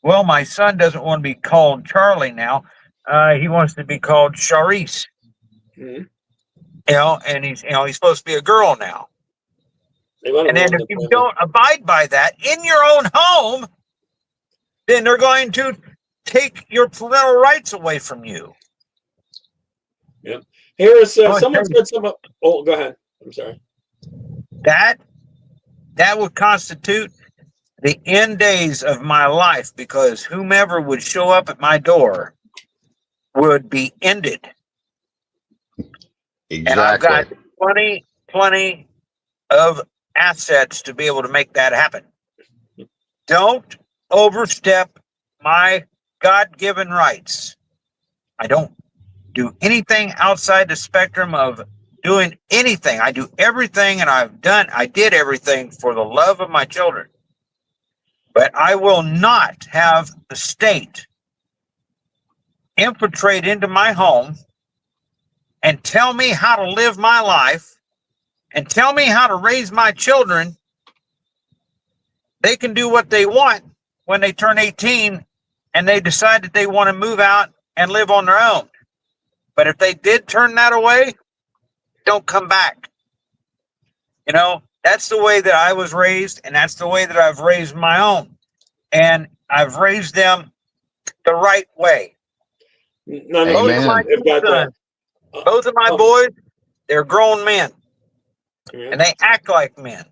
well, my son doesn't want to be called Charlie now, he wants to be called Sharice. Mm-hmm. And he's supposed to be a girl now. And then if you don't abide by that in your own home, then they're going to take your parental rights away from you. Yep. Harris, someone said something. Oh, go ahead. I'm sorry. That would constitute the end days of my life, because whomever would show up at my door would be ended. Exactly. And I've got plenty of assets to be able to make that happen. Don't overstep my God-given rights. I don't do anything outside the spectrum of doing anything. I do everything, and I did everything for the love of my children. But I will not have the state infiltrate into my home and tell me how to live my life and tell me how to raise my children. They can do what they want when they turn 18 and they decide that they want to move out and live on their own. But if they did turn that away, don't come back. That's the way that I was raised, and that's the way that I've raised my own. And I've raised them the right way. Both of my boys, they're grown men. And they act like men.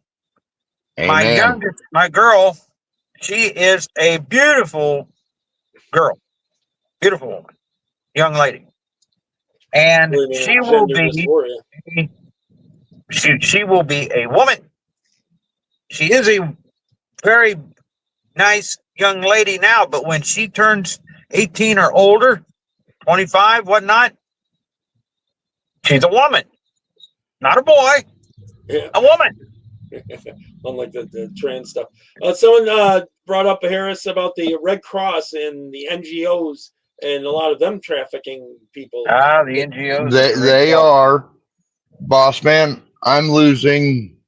Amen. My youngest, my girl, she is a beautiful girl. Beautiful woman. Young lady. And she will be a woman. She is a very nice young lady now, but when she turns 18 or older, 25, whatnot, she's a woman. Not a boy. Yeah. A woman. Unlike the trans stuff. Someone brought up, Harris, about the Red Cross and the NGOs and a lot of them trafficking people. The NGOs. They are. Boss man, I'm losing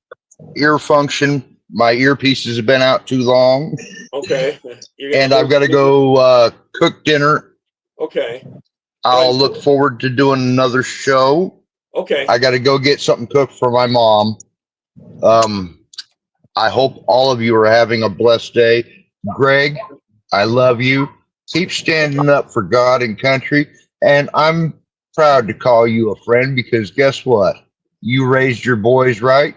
ear function. My earpieces have been out too long. Okay. And I've got to go cook dinner. Okay. I'll look forward to doing another show. Okay. I got to go get something cooked for my mom. I hope all of you are having a blessed day. Greg, I love you. Keep standing up for God and country. And I'm proud to call you a friend, because guess what? You raised your boys right.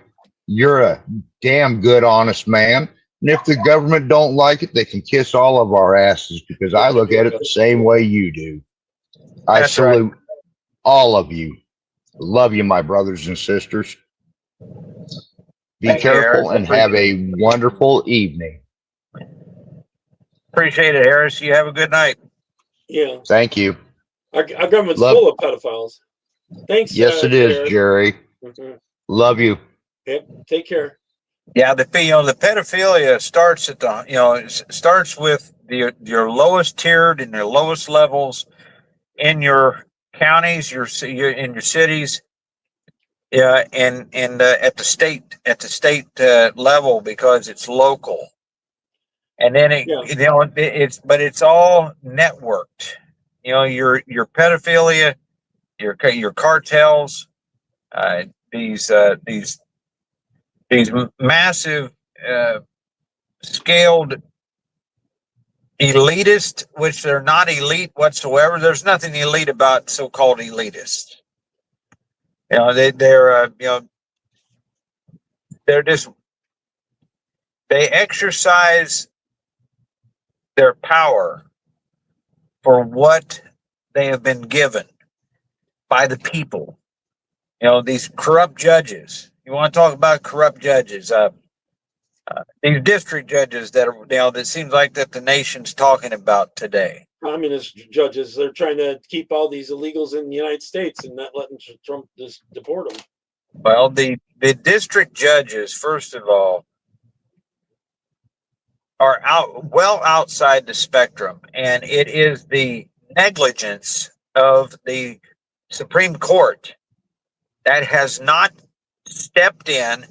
You're a damn good, honest man. And if the government don't like it, they can kiss all of our asses, because I look at it the same way you do. I salute all of you. Love you, my brothers and sisters. Be careful and have a wonderful evening. Appreciate it, Harris. You have a good night. Yeah. Thank you. Our government's full of pedophiles. Thanks. Yes, it is, Jerry. Mm-hmm. Love you. Yep. Take care. Yeah, the pedophilia starts at starts with your lowest tiered and your lowest levels in your counties, in your cities, and at the state level, because it's local, and then it's all networked. Your pedophilia, your cartels, these massive scaled elitist, which they're not elite whatsoever. There's nothing elite about so-called elitists. They exercise their power for what they have been given by the people. These corrupt judges. You want to talk about corrupt judges? These district judges that are, that seems like that the nation's talking about today. Communist judges, they're trying to keep all these illegals in the United States and not letting Trump just deport them. Well, the district judges, first of all, are outside the spectrum, and it is the negligence of the Supreme Court that has not stepped in,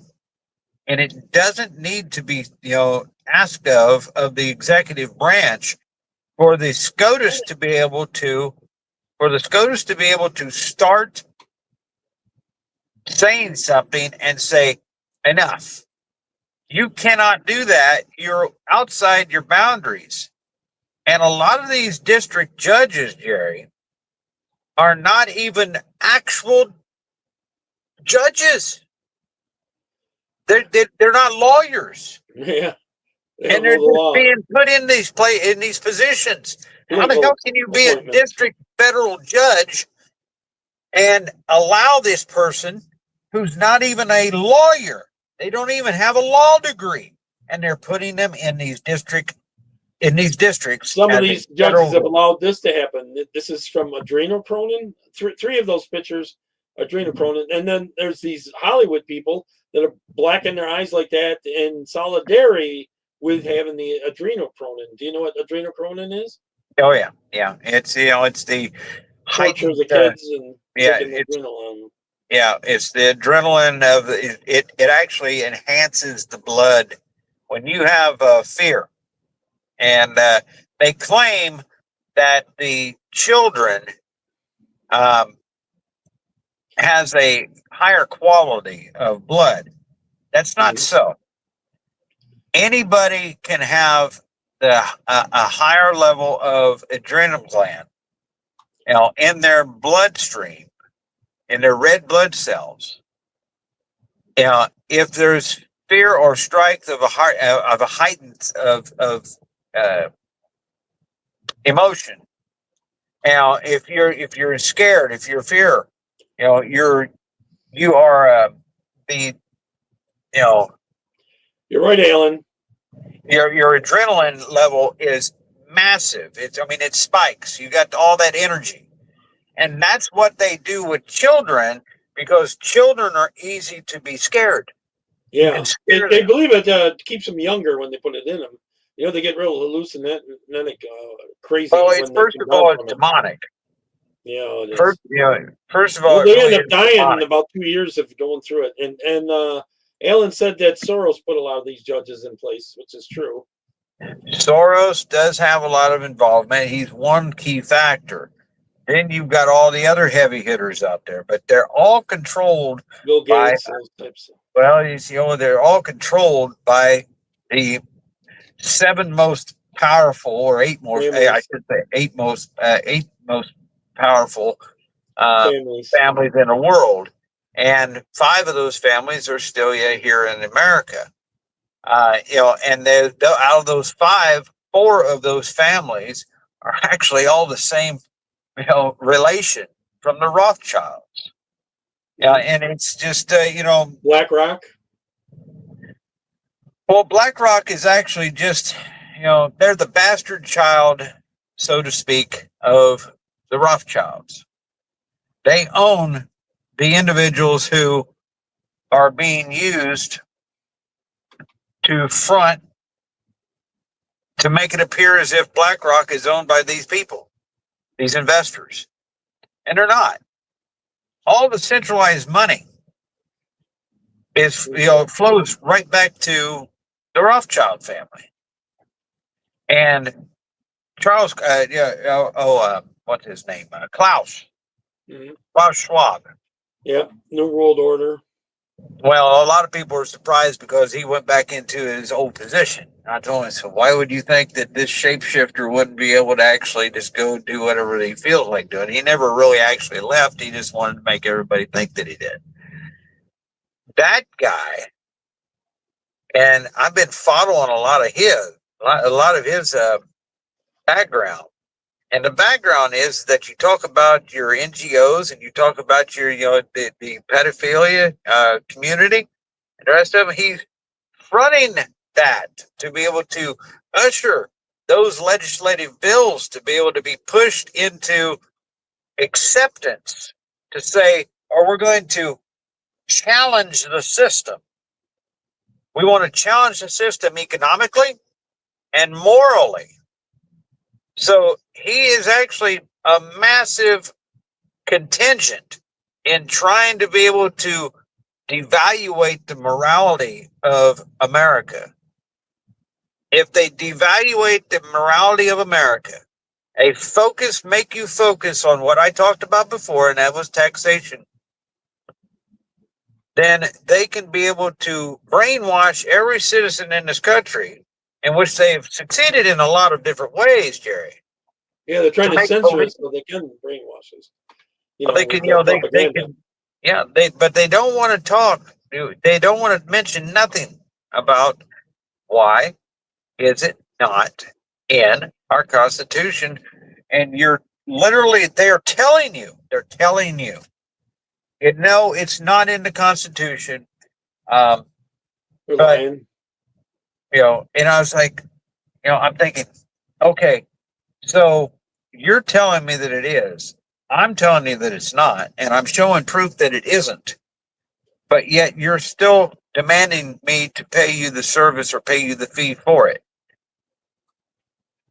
and it doesn't need to be asked of the executive branch for the SCOTUS to be able to start saying something and say enough. You cannot do that. You're outside your boundaries. And a lot of these district judges, Jerry, are not even actual judges. They're not lawyers. Yeah. And they're just being put in these positions. How the hell can you be a district federal judge and allow this person who's not even a lawyer? They don't even have a law degree, and they're putting them in these districts. Some of these judges have allowed this to happen. This is from adrenochrome. Three of those pictures, adrenochrome, and then there's these Hollywood people that are blacking their eyes like that in solidarity with having the adrenochrome. Do you know what adrenochrome is? Oh yeah. It's it's the torture the kids and taking the adrenaline. Yeah, it's the adrenaline of it. It actually enhances the blood when you have fear, and they claim that the children has a higher quality of blood. That's not so. Anybody can have a higher level of adrenal gland, in their bloodstream, in their red blood cells. If there's fear or strife of a heightened emotion. Now, if you're scared, if you're fear, you are the You're right, Alan. Your adrenaline level is massive. It spikes. You got all that energy. And that's what they do with children, because children are easy to be scared. Yeah, they believe it keeps them younger when they put it in them. They get real hallucinogenic, crazy. Well, first of all, it's demonic. Yeah, it is. First of all, they end up dying in about 2 years of going through it. And Alan said that Soros put a lot of these judges in place, which is true. Soros does have a lot of involvement. He's one key factor. Then you've got all the other heavy hitters out there, but they're all controlled Bill Gates, those types. Well, they're all controlled by the seven most powerful, or eight most, I should say, eight most powerful families in the world, and 5 of those families are still here in America. And out of those 5, 4 of those families are actually all the same, relation from the Rothschilds. Yeah, and it's just BlackRock. Well, BlackRock is actually just they're the bastard child, so to speak, of the Rothschilds. They own the individuals who are being used to front to make it appear as if BlackRock is owned by these people, these investors, and they're not. All the centralized money is flows right back to the Rothschild family. And Charles, what's his name? Klaus. Mm-hmm. Klaus Schwab. Yep, New World Order. Well, a lot of people are surprised because he went back into his old position. I told him, so why would you think that this shapeshifter wouldn't be able to actually just go do whatever he feels like doing? He never really actually left. He just wanted to make everybody think that he did. That guy, and I've been following a lot of his background, And the background is that you talk about your NGOs and you talk about your, the pedophilia community and the rest of them. He's fronting that to be able to usher those legislative bills to be able to be pushed into acceptance to say, or we're going to challenge the system. We want to challenge the system economically and morally. So he is actually a massive contingent in trying to be able to devaluate the morality of America. If they devaluate the morality of America, make you focus on what I talked about before, and that was taxation, then they can be able to brainwash every citizen in this country, in which they've succeeded in a lot of different ways, Jerry. Yeah, they're trying to censor believe- us so they can brainwash us. they can, they can, yeah, but they don't want to talk. They don't want to mention nothing about why is it not in our Constitution. And you're literally, they're telling you, no, it's not in the Constitution. They're but, lying. And I was like, I'm thinking, okay, so you're telling me that it is. I'm telling you that it's not, and I'm showing proof that it isn't. But yet you're still demanding me to pay you the service or pay you the fee for it.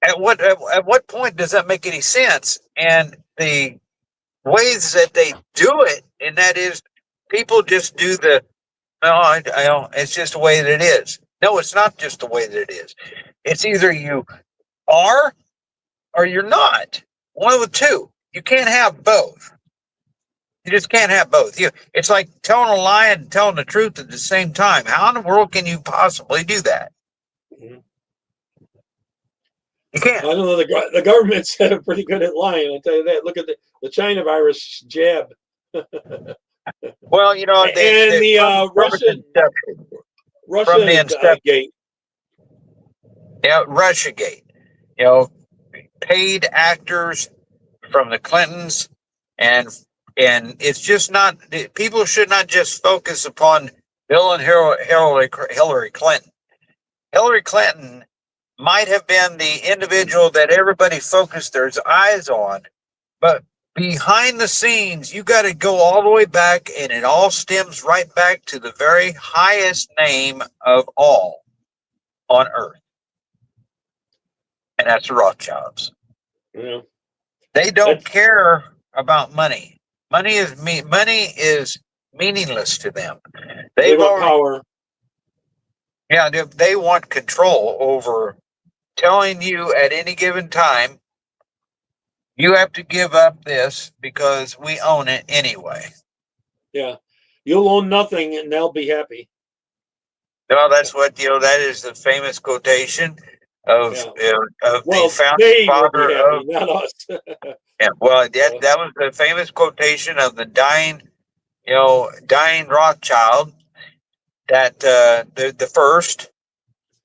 At what point does that make any sense? And the ways that they do it, and that is people just do I don't, it's just the way that it is. No, it's not just the way that it is. It's either you are or you're not. One of the two. You can't have both. You just can't have both. It's like telling a lie and telling the truth at the same time. How in the world can you possibly do that? Mm-hmm. You can't. I don't know. The government's pretty good at lying. I'll tell you that. Look at the China virus jab. Well, Russian gate. Yeah, Russiagate. Paid actors from the Clintons, and it's just not. People should not just focus upon Bill and Hillary Clinton. Hillary Clinton might have been the individual that everybody focused their eyes on, but behind the scenes, you got to go all the way back, and it all stems right back to the very highest name of all on earth. And that's the Rothschilds. Yeah. They don't care about money. Money is meaningless to them. They want power. Yeah, they want control over telling you at any given time, you have to give up this because we own it anyway. Yeah. You'll own nothing and they'll be happy. That's what, that is the famous quotation of the founding father of, not us. yeah, well, that was the famous quotation of the dying Rothschild, that the first,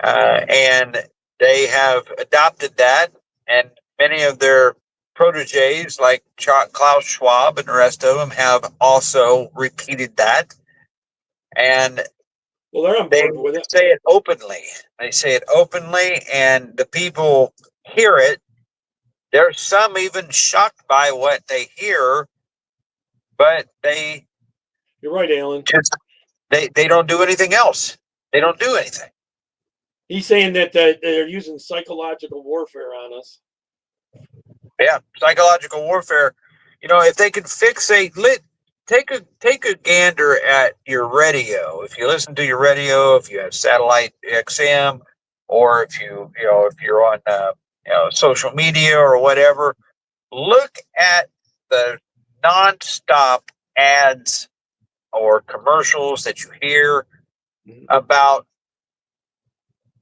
and they have adopted that, and many of their proteges like Klaus Schwab and the rest of them have also repeated that, and they're on board with it. Say it openly. They say it openly, and the people hear it. There's some even shocked by what they hear, but you're right, Alan. They don't do anything else. They don't do anything. He's saying that they're using psychological warfare on us. Yeah, psychological warfare. If they could fixate, take a gander at your radio. If you listen to your radio, if you have satellite XM, or if you're on social media or whatever, look at the nonstop ads or commercials that you hear about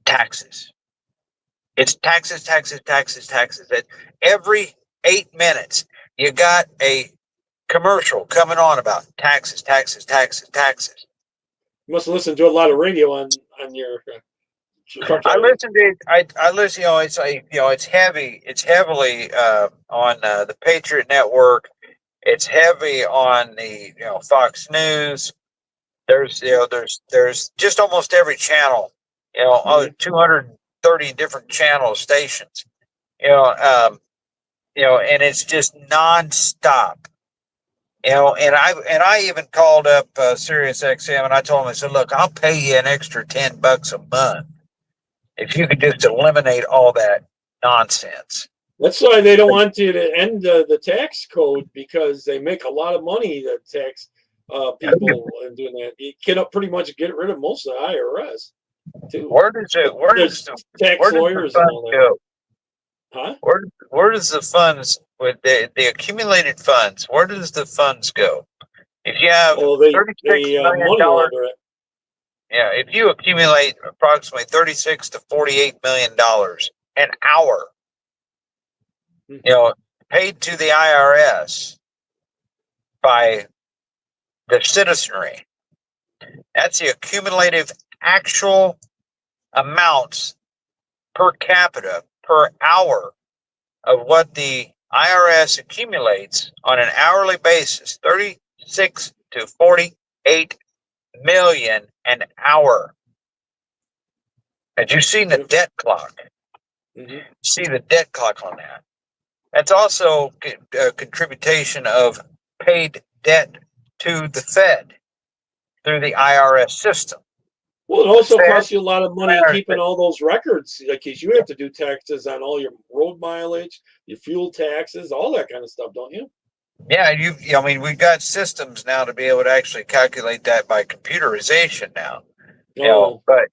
taxes. It's taxes. That every 8 minutes, you got a commercial coming on about taxes. You must listen to a lot of radio on your I listen to it. I listen. You know, it's like, you know, it's heavy. It's heavily on the Patriot Network. It's heavy on the Fox News. There's there's just almost every channel. 230 different channel stations. And it's just nonstop. And I even called up Sirius XM and I told him, I said, look, I'll pay you an extra $10 a month if you could just eliminate all that nonsense. That's why they don't want you to end the tax code, because they make a lot of money, the tax people, and doing that. You can pretty much get rid of most of the IRS too. Where does the tax lawyers and all that go? Huh? Where does the funds, with the accumulated funds, where does the funds go? If you have $36 million, yeah, if you accumulate approximately $36 to $48 million an hour, paid to the IRS by the citizenry, that's the accumulative actual amounts per capita per hour of what the IRS accumulates on an hourly basis, 36 to 48 million an hour. Had you seen the debt clock? See the debt clock on that. That's also a contribution of paid debt to the Fed through the IRS system. Well, it also costs you a lot of money keeping all those records, because you have to do taxes on all your road mileage, your fuel taxes, all that kind of stuff, don't you? Yeah, I mean, we've got systems now to be able to actually calculate that by computerization now. But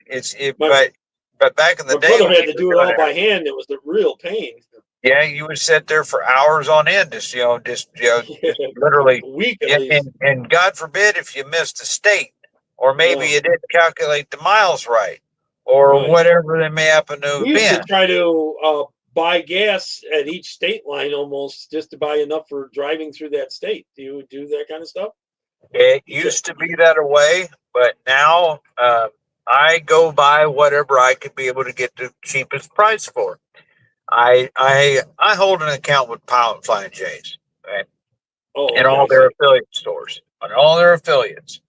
but back in the day, my brother had to do it all by hand. It was a real pain. Yeah, you would sit there for hours on end, just literally a week at least. And God forbid if you missed a state, or maybe you didn't calculate the miles right, or whatever they may happen to have been. We used to try to buy gas at each state line almost just to buy enough for driving through that state. Do you do that kind of stuff? It used to be that way, but now I go by whatever I could be able to get the cheapest price for. I hold an account with Pilot Flying J's, right? In all their affiliate stores, on all their affiliates.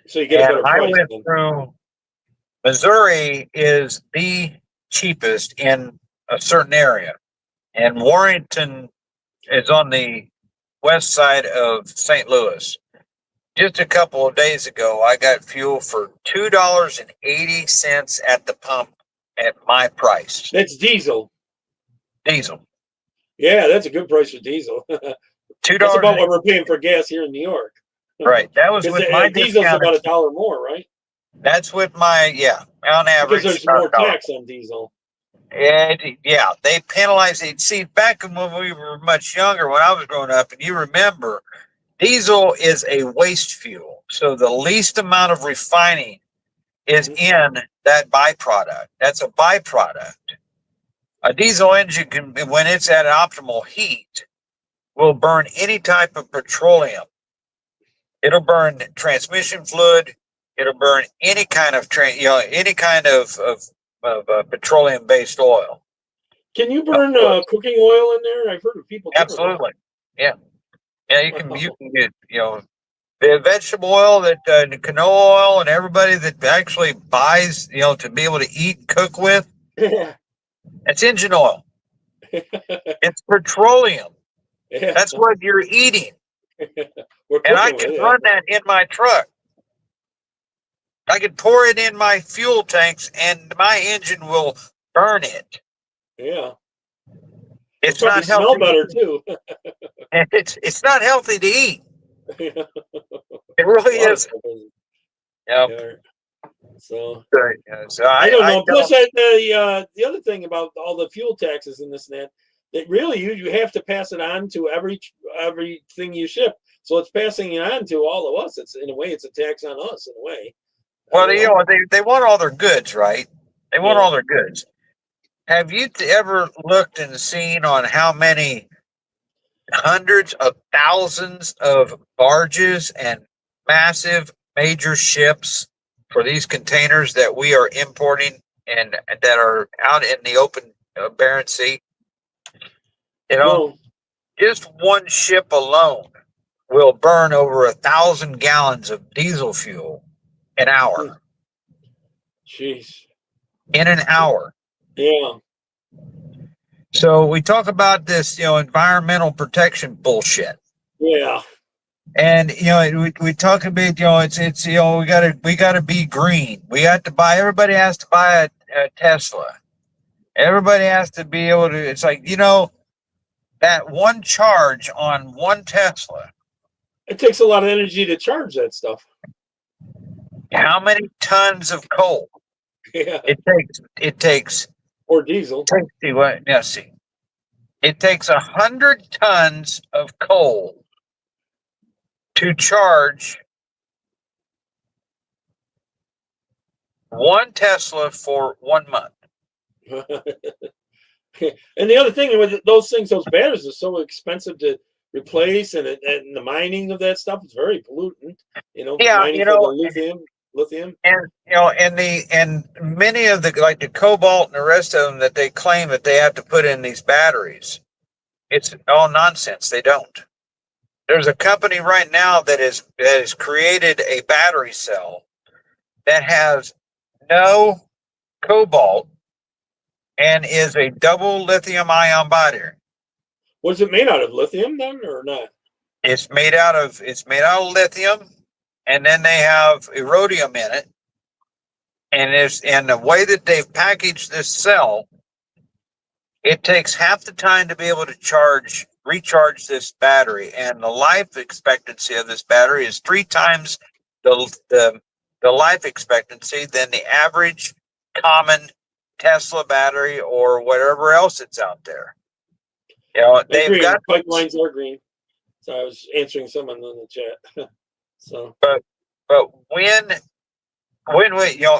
So you get a better price. I went through. Missouri is the cheapest in a certain area, and Warrington is on the west side of St. Louis. Just a couple of days ago, I got fuel for $2.80 at the pump at my price. That's diesel. Diesel. Yeah, that's a good price for diesel. $2. That's about what we're paying for gas here in New York. Right. That was with my diesel's about $1 more, right? That's with my on average. Because there's more tax on diesel. And they penalize it. See, back when we were much younger, when I was growing up, and you remember, diesel is a waste fuel. So the least amount of refining is in that byproduct. That's a byproduct. A diesel engine can, when it's at optimal heat, will burn any type of petroleum. It'll burn transmission fluid. It'll burn any kind of petroleum-based oil. Can you burn cooking oil in there? I've heard of people doing Absolutely. That. Yeah, you can get the vegetable oil, that the canola oil, and everybody that actually buys to be able to eat and cook with. It's engine oil. It's petroleum. Yeah. That's what you're eating. And I can run that in my truck. I can pour it in my fuel tanks, and my engine will burn it. Yeah. It's not healthy. Smell better too. It's not healthy to eat. It really is. Yep. So I don't know. Plus, the other thing about all the fuel taxes and this and that really you have to pass it on to everything you ship. So it's passing it on to all of us. It's in a way, it's a tax on us in a way. Well, they want all their goods, right? They want all their goods. Have you ever looked and seen on how many hundreds of thousands of barges and massive major ships for these containers that we are importing and that are out in the open Barents Sea. You know, No. just one ship alone will burn over 1,000 gallons of diesel fuel an hour. Jeez. In an hour. Yeah. So we talk about this, environmental protection bullshit. Yeah. And we talk about it's we gotta be green. We got to buy. Everybody has to buy a Tesla. Everybody has to be able to. It's like that one charge on one Tesla. It takes a lot of energy to charge that stuff. How many tons of coal? Yeah. It takes. Or diesel. Nessy. It takes 100 tons of coal to charge one Tesla for 1 month. And the other thing with those things, those batteries are so expensive to replace, and the mining of that stuff is very pollutant. Yeah, mining for the lithium. And many of the cobalt and the rest of them that they claim that they have to put in these batteries, it's all nonsense. They don't. There's a company right now that has created a battery cell that has no cobalt and is a double lithium ion battery. Was it made out of lithium then, or not? It's made out of lithium, and then they have iridium in it. And the way that they've packaged this cell, it takes half the time to be able to recharge this battery, and the life expectancy of this battery is 3 times the life expectancy than the average common Tesla battery or whatever else it's out there. They've got pipelines are green. So I was answering someone in the chat. So, but when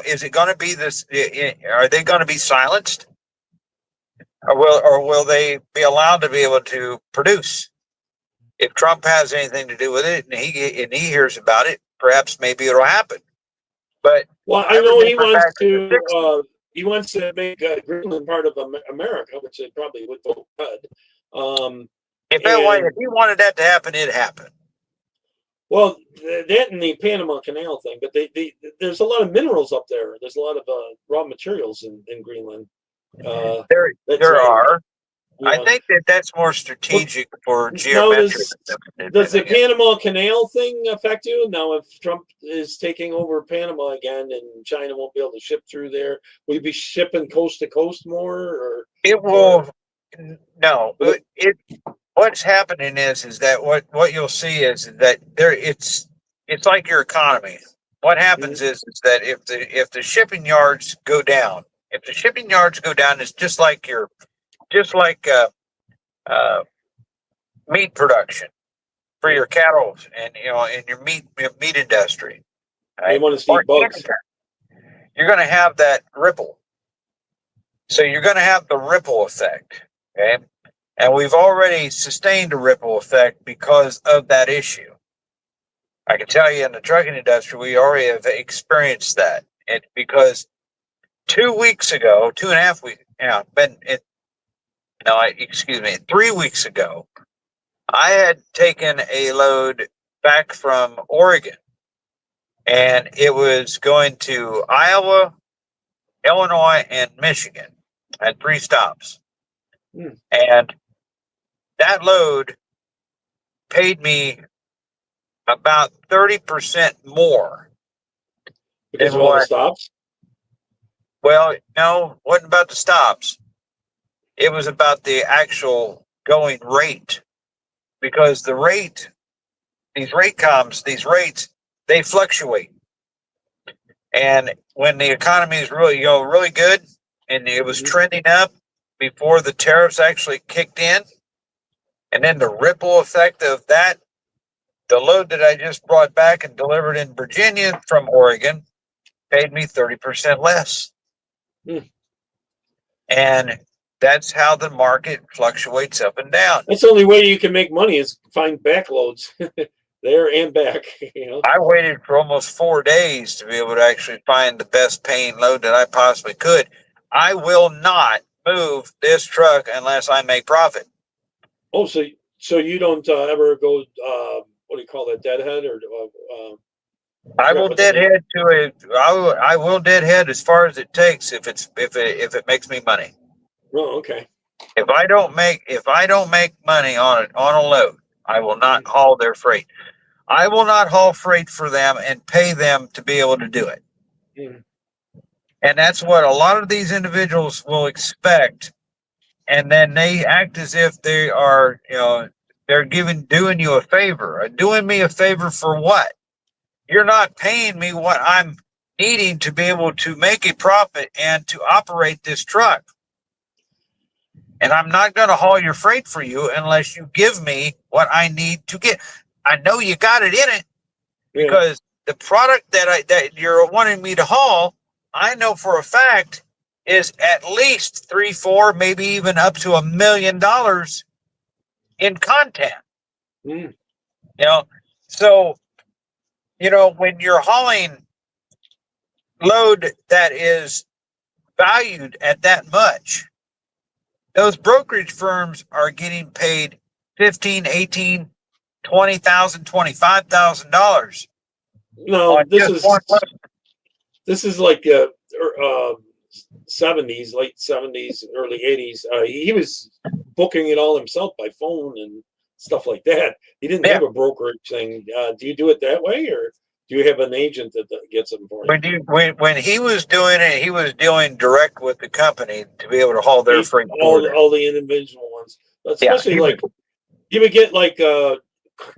is it going to be this? Are they going to be silenced, or will they be allowed to be able to produce? If Trump has anything to do with it, and he hears about it, perhaps maybe it'll happen. But I know he wants to make Greenland part of America, which they probably would vote good. If he wanted that to happen, it'd happen. Well, that and the Panama Canal thing, but there's a lot of minerals up there. There's a lot of raw materials in Greenland. There are. Yeah. I think that's more strategic for geometric. Does the Panama Canal thing affect you? Now, if Trump is taking over Panama again and China won't be able to ship through there, will you be shipping coast to coast more? Or it will. No. What's happening is that what you'll see is that it's like your economy. What happens is that if the shipping yards go down, it's just like meat production for your cattle and in your meat industry. Right? They want to see bugs. You're going to have that ripple. So you're going to have the ripple effect. Okay. And we've already sustained a ripple effect because of that issue. I can tell you in the trucking industry, we already have experienced that. Because 2 weeks ago, 2.5 weeks, 3 weeks ago, I had taken a load back from Oregon, and it was going to Iowa, Illinois, and Michigan. I had 3 stops. And that load paid me about 30% more. Because of all the stops? Well, no, it wasn't about the stops. It was about the actual going rate. Because these rates, they fluctuate. And when the economy is really good, and it was trending up before the tariffs actually kicked in, and then the ripple effect of that, the load that I just brought back and delivered in Virginia from Oregon paid me 30% less. And that's how the market fluctuates up and down. That's the only way you can make money is find backloads. there and back. You know. I waited for almost 4 days to be able to actually find the best paying load that I possibly could. I will not move this truck unless I make profit. Oh, so you don't ever go? What do you call that? Deadhead or? I will What's the name? deadhead I will deadhead as far as it takes if it makes me money. Oh, okay. If I don't make money on a load, I will not haul their freight. I will not haul freight for them and pay them to be able to do it. Mm. And that's what a lot of these individuals will expect. And then they act as if they are, they're doing you a favor. Doing me a favor for what? You're not paying me what I'm needing to be able to make a profit and to operate this truck. And I'm not going to haul your freight for you unless you give me what I need to get. I know you got it in it because the product that you're wanting me to haul, I know for a fact is at least 3, 4, maybe even up to $1 million in content. Mm. So when you're hauling load that is valued at that much, those brokerage firms are getting paid $15,000, $18,000, $20,000, $25,000. No, this is one load. this is like 70s, late 70s, early 80s. He was booking it all himself by phone and stuff like that. He didn't have a brokerage thing. Do you do it that way, or do you have an agent that gets them for you? When he was doing it, he was dealing direct with the company to be able to haul their freight. All the individual ones, especially like you would get like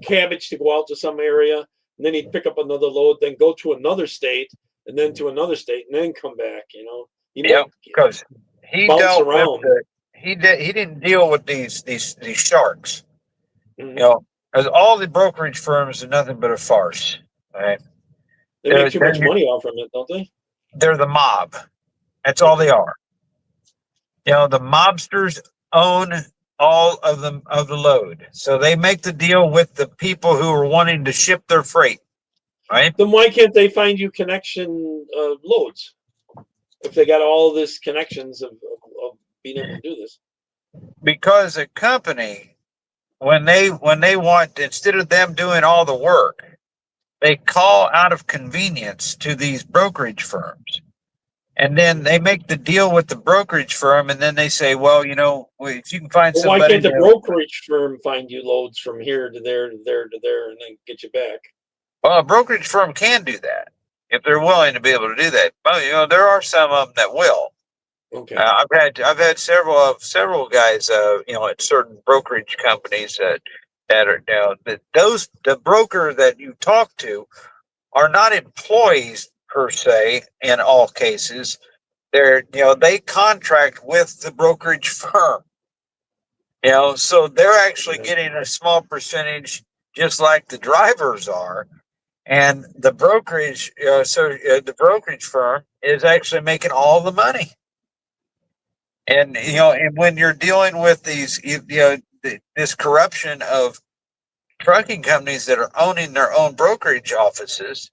cabbage to go out to some area, and then he'd pick up another load, then go to another state, and then to another state, and then come back. Because he bounce dealt around. with he didn't deal with these sharks. Mm-hmm. Because all the brokerage firms are nothing but a farce. Right? They make too much money off from it, don't they? They're the mob. That's all they are. The mobsters own all of the load, so they make the deal with the people who are wanting to ship their freight. Right? Then why can't they find you connection loads if they got all this connections of being able to do this? Because a company, when they want, instead of them doing all the work, they call out of convenience to these brokerage firms. And then they make the deal with the brokerage firm, and then they say, well, if you can find somebody. Why can't the brokerage firm find you loads from here to there to there to there and then get you back? Well, a brokerage firm can do that if they're willing to be able to do that. But there are some of them that will. Okay. I've had several guys, at certain brokerage companies that are the broker that you talk to are not employees per se in all cases. They contract with the brokerage firm. So they're actually getting a small percentage, just like the drivers are. And the brokerage, the brokerage firm is actually making all the money. And and when you're dealing with these, this corruption of trucking companies that are owning their own brokerage offices,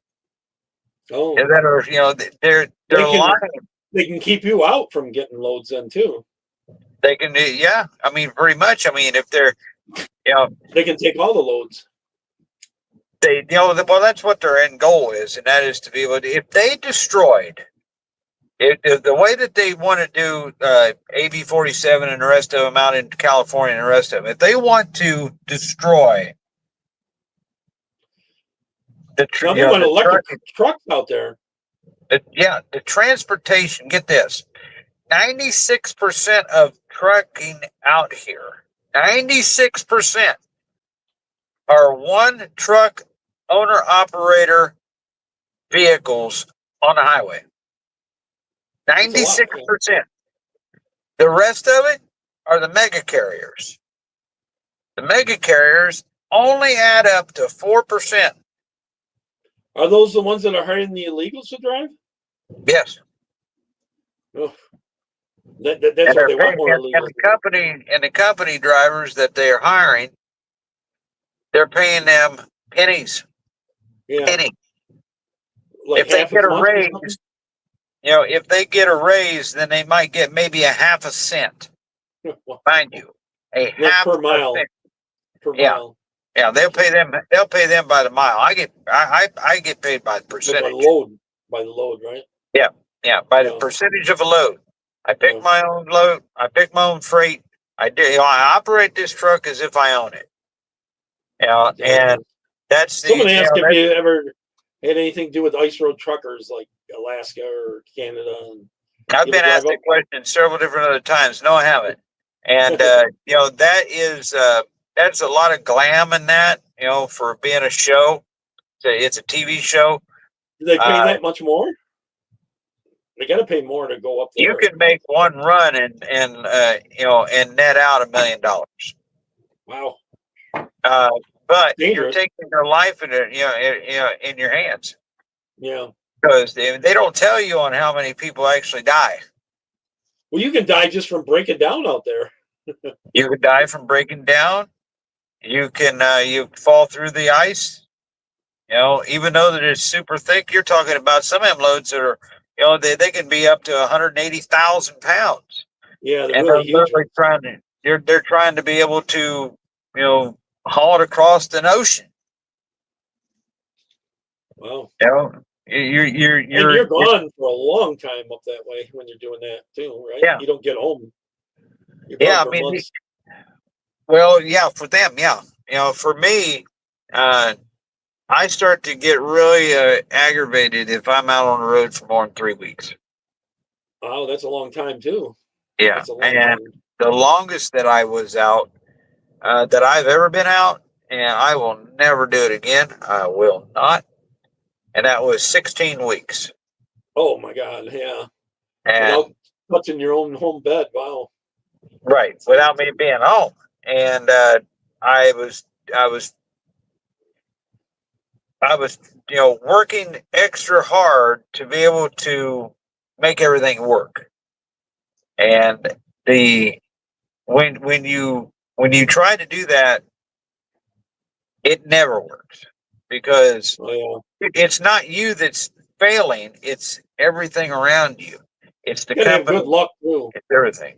and that are they're lying. They can keep you out from getting loads in too. They can, yeah. I mean, pretty much. I mean, if they're, they can take all the loads. Well, that's what their end goal is, and that is to be able to, if they destroyed the way that they want to do AB 47 and the rest of them out in California and the rest of them, if they want to destroy they want electric trucks out there. The transportation, get this, 96% of trucking out here, 96% are one truck owner operator vehicles on the highway. 96%. The rest of it are the mega carriers. The mega carriers only add up to 4%. Are those the ones that are hiring the illegals to drive? Yes. Oh. That's what they want, more illegals. And the company drivers that they are hiring, they're paying them pennies. Yeah. Penny. Like If they half get a a month or something? raise, you know, if they get a raise, then they might get maybe a half a cent. Mind you, a That's half per a mile. cent. Per Yeah. mile. Yeah, they'll pay them. They'll pay them by the mile. I get paid by the By the percentage. load. By the load, right? Yeah, yeah, by the Yeah. percentage of a load. I pick Yeah. my own load. I pick my own freight. I do. You know, I operate this truck as if I own it. Yeah, and Exactly. that's the. Someone You asked know, if you ever had anything to do with ice road truckers like Alaska or Canada. And I've you been ever drive asked that up? question several different other times. No, I haven't. And you know, that's a lot of glam in that. You know, for being a show. It's a TV show. Do they pay Uh, that much more? They got to pay more to go up you there. can make one run and you know and net out $1 million. Wow. Uh, but you're Dangerous. taking your life in your hands Yeah. because they don't tell you on how many people actually die. Well, you can die just from breaking down out there. You could die from breaking down. You can you fall through the ice. You know, even though that it's super thick, you're talking about some of them loads that are, you know, they can be up to 180,000 pounds, Yeah, they're and they're really huge literally ones. trying to they're trying to be able to, you know, haul it across an ocean. Wow. You know, And you're you're gone for a long time up that way when you're doing that too, right? yeah, You don't get home. You're gone yeah. I for mean, months. well, yeah, for them, yeah. You know, for me, uh, I start to get really aggravated if I'm out on the road for more than 3 weeks. Wow, that's a long time too. Yeah, That's a long and time. the longest that I was out, that I've ever been out, and I will never do it again. I will not. And that was 16 weeks. Oh my God, yeah. And Without touching your own home bed. Wow. right, without me being home. And I was, I was, I was, you know, working extra hard to be able to make everything work. And the when you try to do that, it never works because Oh it's not you that's failing; it's everything around you. It's the yeah. Gotta have company. good luck too. It's everything.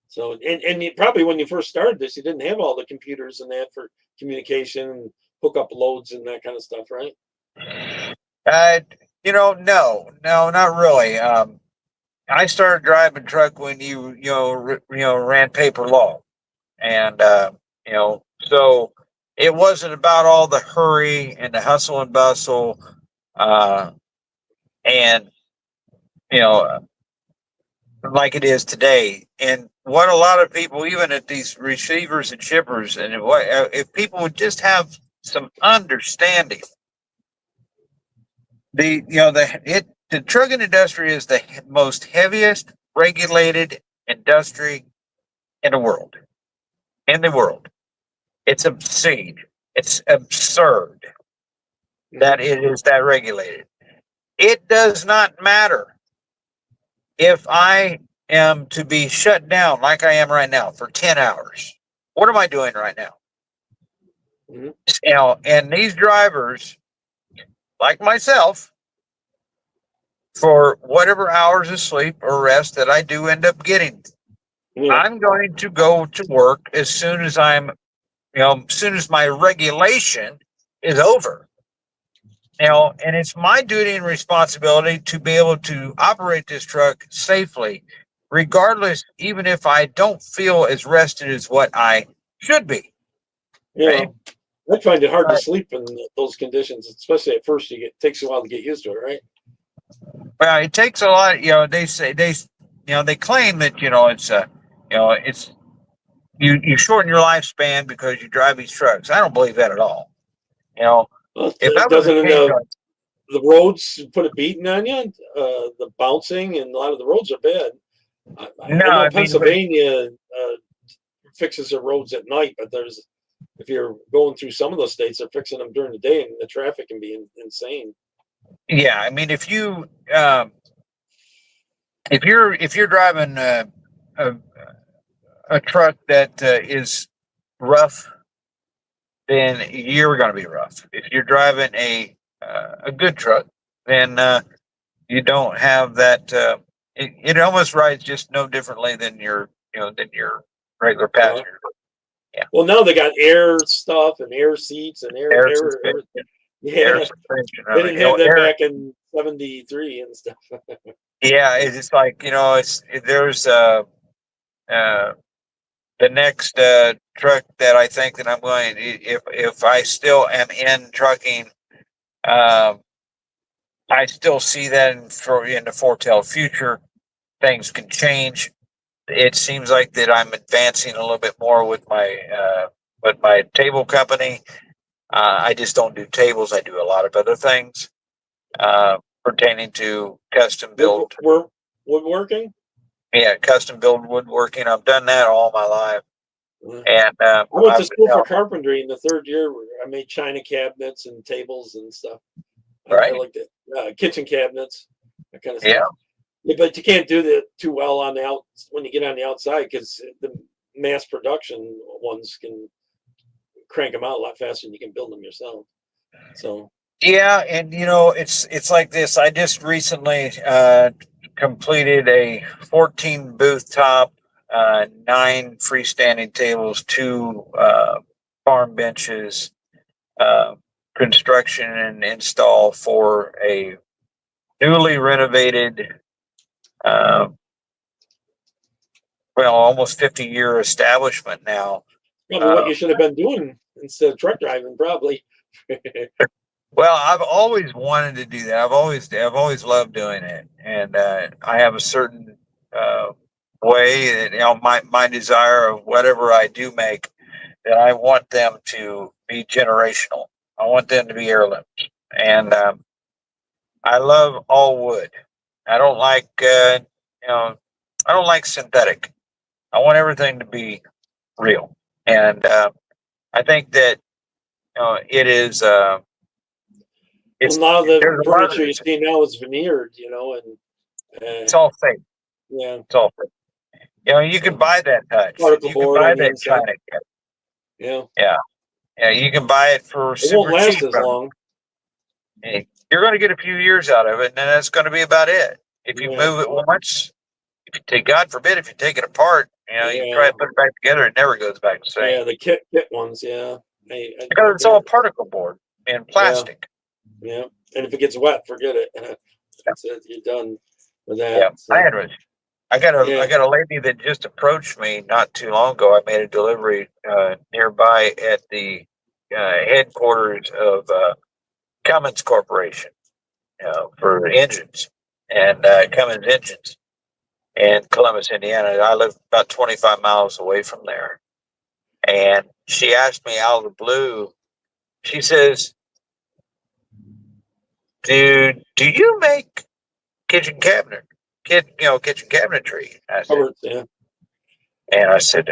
So and you, probably when you first started this, you didn't have all the computers and that for communication and hook up loads and that kind of stuff, right? Uh, you know, no, not really. I started driving truck when you ran paper law, and you know, so it wasn't about all the hurry and the hustle and bustle, uh, and you know, like it is today. And what a lot of people, even at these receivers and shippers, and what if people would just have some understanding. The trucking industry is the most heaviest regulated industry in the world. In the world, it's obscene. It's absurd that Mm-hmm. it is that regulated. It does not matter if I am to be shut down like I am right now for 10 hours. What am I doing right now? Mm-hmm. You know, and these drivers, like myself, for whatever hours of sleep or rest that I do end up getting, Yeah. I'm going to go to work as soon as as soon as my regulation is over. You know, and it's my duty and responsibility to be able to operate this truck safely, regardless, even if I don't feel as rested as what I should be. Yeah. Right? I find it hard to But, sleep in those conditions, especially at first. Takes a while to get used to it, right? well, it takes a lot. You know, they claim that it's you shorten your lifespan because you drive these trucks. I don't believe that at all. You know, Well, if that it was the doesn't case, the roads put a beating on you. The bouncing and a lot of the roads are bad. no, I know I mean, but Pennsylvania fixes their roads at night, but if you're going through some of those states, they're fixing them during the day, and the traffic can be insane. yeah, I mean, if you're driving a, a truck that is rough then you're going to be rough. If you're driving a good truck, then you don't have that. It almost rides just no differently than your regular Yeah. passenger. Yeah. Well, now they got air stuff and air seats and air Suspension, yeah. air suspension. They didn't have that back in '73 and stuff. Yeah, it's like there's the next truck that I think that I'm going. If I still am in trucking, um, I still see that in the foretell future. Things can change. It seems like that I'm advancing a little bit more with my table company. I just don't do tables. I do a lot of other things pertaining to custom build. We're woodworking. Yeah, custom build woodworking. I've done that all my life. And I went to school for carpentry in the third year. I made china cabinets and tables and stuff. Right. I liked it. Kitchen cabinets, that kind of stuff. Yeah. But you can't do that too well on the when you get on the outside, because the mass production ones can crank them out a lot faster than you can build them yourself. So yeah, and it's like this. I just recently completed a 14 booth top, 9 freestanding tables, 2 farm benches, construction and install for a newly renovated, almost 50-year establishment now. probably what you should have been doing instead of truck driving, probably. Well, I've always wanted to do that. I've always loved doing it, and I have a certain way that my desire of whatever I do make, that I want them to be generational. I want them to be heirlooms, and I love all wood. I don't like I don't like synthetic. I want everything to be real, and I think that it is. A lot of the furniture you see now is veneered, and it's all fake. Yeah, it's all fake. You can buy that touch. Particle You can board buy on the that inside. China. Yeah, Yeah. You can buy it for it super won't last cheap. as long. You're going to get a few years out of it, and then that's going to be about it. If you move it once, if you take, God forbid, if you take it apart, you try to put it back together, it never goes back the same. Yeah, the kit ones. Yeah, because it's all particle board and plastic. Yeah, and if it gets wet, forget it. That's it. You're done with that. Yeah, so. I got a lady that just approached me not too long ago. I made a delivery nearby at the headquarters of Cummins Corporation for engines and Cummins engines in Columbus, Indiana. I live about 25 miles away from there, and she asked me out of the blue. She says, "Do you make kitchen cabinetry?" I said, And I said,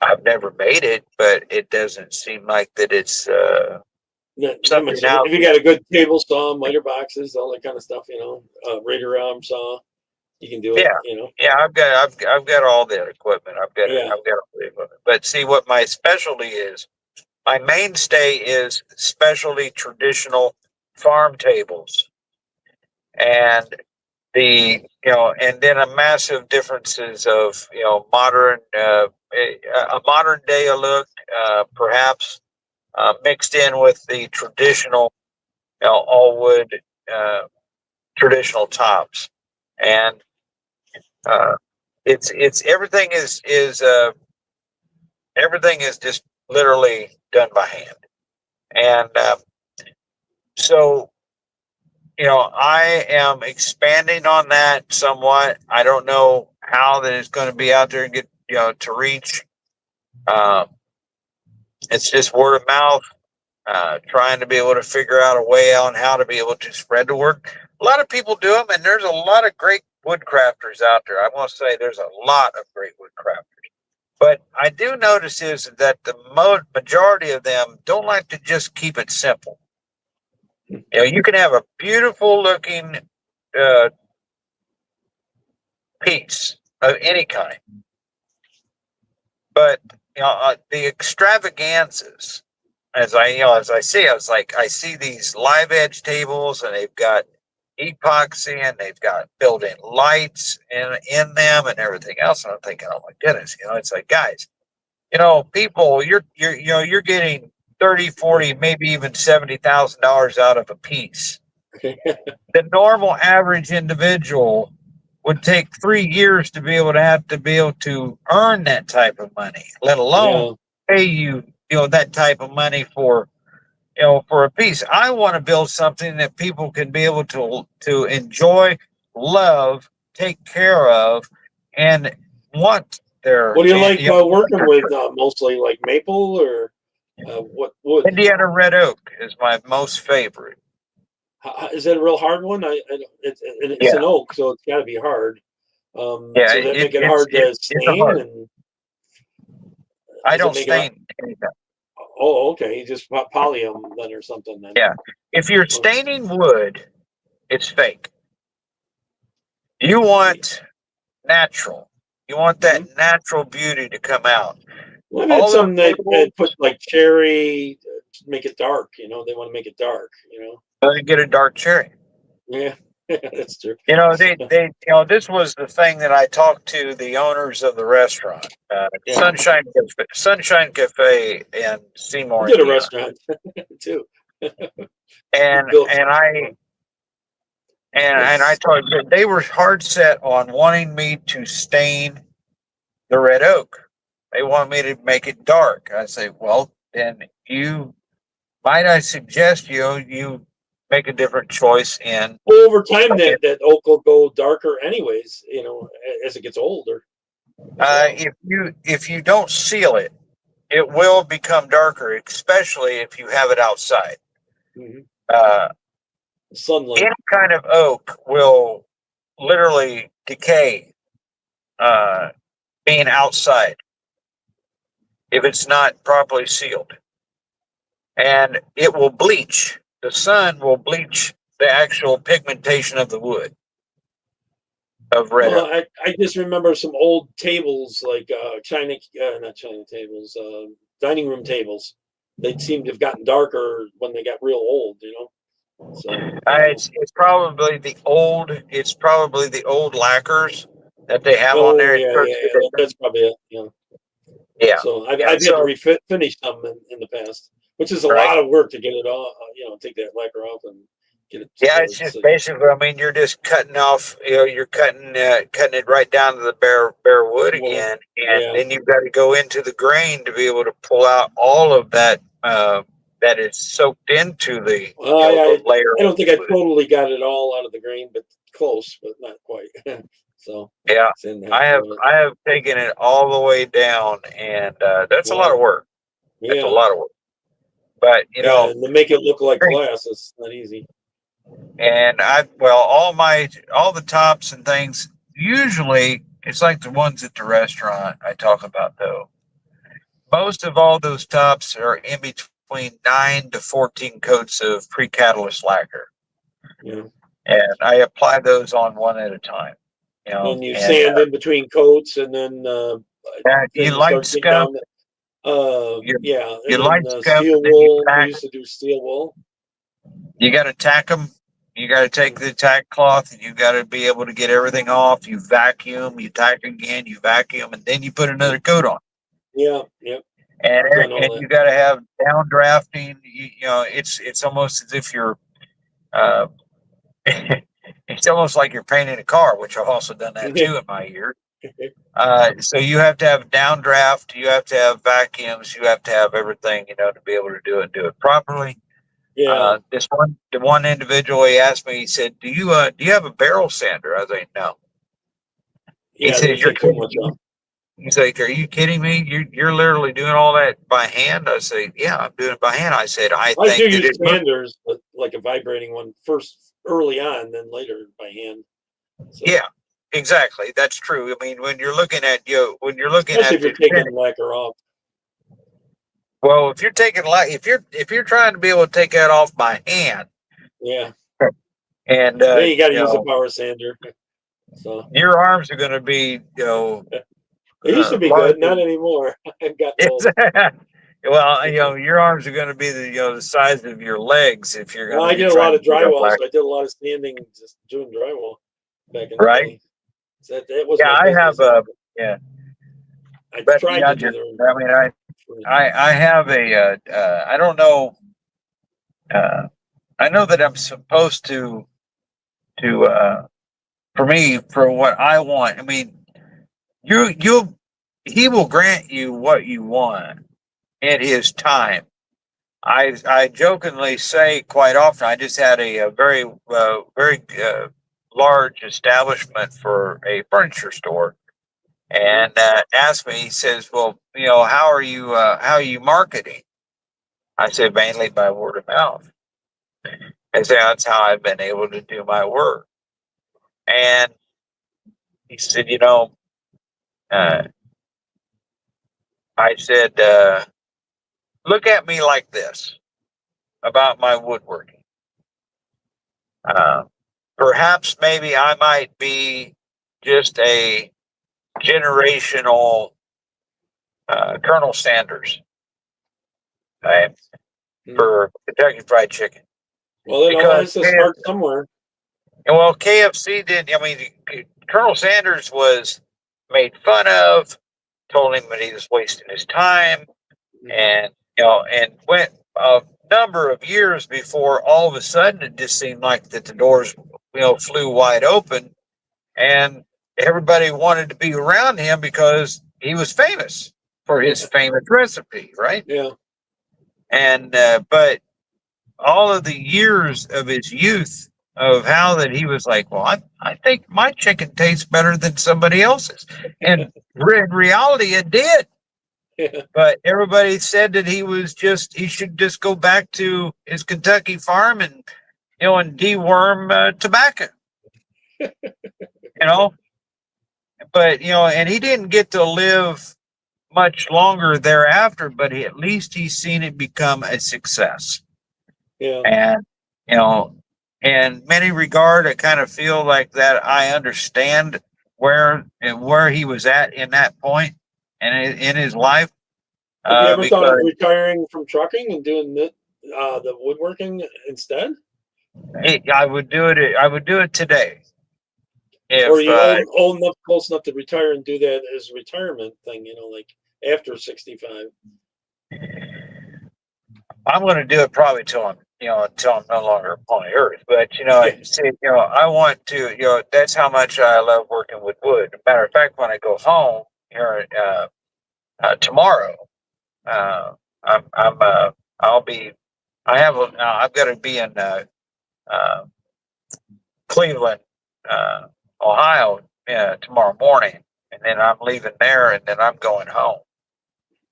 I've never made it, but it doesn't seem like that it's something now. If you got a good table saw, miter boxes, all that kind of stuff, raider arm saw, you can do it. Yeah, I've got all that equipment. I've got all the equipment. But see, what my specialty is, my mainstay is specialty traditional farm tables, and and then a massive differences of modern, a modern day look, perhaps mixed in with the traditional, all wood traditional tops, and it's everything is everything is just literally done by hand, and so. I am expanding on that somewhat. I don't know how that it's going to be out there and get, to reach. It's just word of mouth, trying to be able to figure out a way on how to be able to spread the word. A lot of people do them, and there's a lot of great wood crafters out there. I want to say there's a lot of great wood crafters. But I do notice is that the majority of them don't like to just keep it simple. You can have a beautiful looking piece of any kind, but the extravagances. As I see, I was like, I see these live edge tables, and they've got epoxy, and they've got built-in lights in them, and everything else. And I'm thinking, oh my goodness, it's like, guys, people, you're getting 30, 40, maybe even $70,000 out of a piece. The normal average individual would take 3 years to be able to earn that type of money, let alone pay you, that type of money for a piece. I want to build something that people can be able to enjoy, love, take care of, and want their. What do you like working with? Mostly like maple or what wood? Indiana red oak is my most favorite. Is it a real hard one? It's an oak, so it's got to be hard. So that make it hard to stain. And I don't stain anything. Oh, okay. You just poly them then or something. Then. Yeah. If you're staining wood, it's fake. You want natural. You want that natural beauty to come out. Well, I've had some that put like cherry to make it dark. They want to make it dark. Doesn't get a dark cherry. Yeah, that's true. This was the thing that I talked to the owners of the restaurant, Sunshine Cafe in Seymour. We did a restaurant too. And I told you they were hard set on wanting me to stain the red oak. They want me to make it dark. I say, well, then might I suggest you make a different choice in. Well, over time, that oak will go darker, anyways. As it gets older. If you don't seal it, it will become darker, especially if you have it outside. Sunlight. Any kind of oak will literally decay being outside if it's not properly sealed, and it will bleach. The sun will bleach the actual pigmentation of the wood of red oak. I just remember some old tables, like not China tables, dining room tables. They seem to have gotten darker when they got real old. So it's probably the old lacquers that they have on there. Yeah, that's probably it. Yeah. So I've had to refinish them in the past, which is a lot of work to get it off. Take that lacquer off and get it. Yeah, it's just basically. I mean, you're just cutting off. You're cutting it right down to the bare wood again, and then you've got to go into the grain to be able to pull out all of that that is soaked into the, the layer. I don't think I totally got it all out of the grain, but close, but not quite. So yeah, I have taken it all the way down, and that's a lot of work. It's a lot of work. But and to make it look like glass, it's not easy. And all the tops and things, usually it's like the ones at the restaurant I talk about, though. Most of all those tops are in between 9 to 14 coats of pre-catalyst lacquer. Yeah. And I apply those on one at a time. And you sand in between coats, and then you light scum. You light scum. Steel wool. We used to do steel wool. You got to tack them. You got to take the tack cloth, and you got to be able to get everything off. You vacuum, you tack again, you vacuum, and then you put another coat on. Yeah, yep. And you got to have downdrafting. It's almost as if you're. It's almost like you're painting a car, which I've also done that too in my years. So you have to have downdraft, you have to have vacuums, you have to have everything, to be able to do it properly. Yeah. The one individual, he asked me, he said, "Do you have a barrel sander?" I was like, "No." Yeah, he said, He's like, "Are you kidding me? You're literally doing all that by hand?" I say, "Yeah, I'm doing it by hand." I said, I think do use sanders, but like a vibrating one first early on, then later by hand. So. Yeah, exactly. That's true. I mean, when you're looking at especially if you're taking lacquer off. Well, if you're taking if you're trying to be able to take that off by hand, yeah, and then you got to use a power sander. So your arms are going to be It used to be good, not anymore. I've got old. Well, your arms are going to be the size of your legs if you're going Well, to I be did a trying lot of to get up drywall, like, so I did a lot of standing, just doing drywall back in the right? day. So that was Yeah, my I have business. yeah, I but tried yeah, to do I mean, I have I don't know. I know that I'm supposed to for me for what I want. I mean, he will grant you what you want at his time. I jokingly say quite often. I just had a very large establishment for a furniture store, and asked me. He says, "Well, how are you marketing?" I said, "Mainly by word of mouth." I said, "That's how I've been able to do my work." And he said, uh, I said, "Look at me like this about my woodworking. Uh, Perhaps maybe I might be just a generational Colonel Sanders, right, for Kentucky Fried Chicken." Well, it all Because has to start somewhere. KFC did. I mean, Colonel Sanders was made fun of, told him that he was wasting his time, and and went a number of years before all of a sudden it just seemed like that the doors flew wide open, and everybody wanted to be around him because he was famous for his famous recipe, right? Yeah. And but all of the years of his youth of how that he was like, well, I think my chicken tastes better than somebody else's, and in reality it did. Yeah. But everybody said that he should just go back to his Kentucky farm and and deworm tobacco, you know. But and he didn't get to live much longer thereafter. But at least he's seen it become a success. Yeah. And in many regard, I kind of feel like that I understand where he was at in that point and in his life. Have you ever thought of Because retiring from trucking and doing the woodworking instead? I would do it. I would do it today. Or are If you old enough, close enough to retire and do that as a retirement thing? Like after 65. I'm going to do it probably till I'm no longer upon the earth. But Yeah. see, I want to, that's how much I love working with wood. Matter of fact, when I go home here tomorrow, I'll be. I've got to be in uh, Cleveland, Ohio, tomorrow morning, and then I'm leaving there, and then I'm going home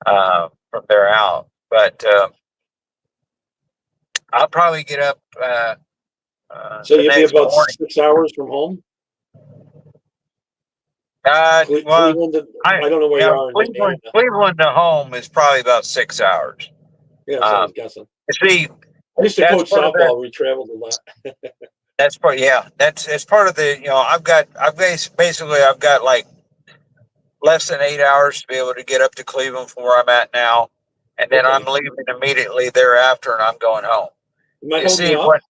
from there out. But I'll probably get up So the you'd be next about morning. 6 hours from home? Well, Cleveland, I don't know where you are in Indiana. Cleveland to home is probably about 6 hours. Yeah, so I was guessing. See, I used to that's coach part of that. softball. We traveled a lot. That's part. Yeah, that's part of the. I've got like less than 8 hours to be able to get up to Cleveland from where I'm at now, and then I'm Okay. leaving immediately thereafter, and I'm going home. Am I You holding see you up? what?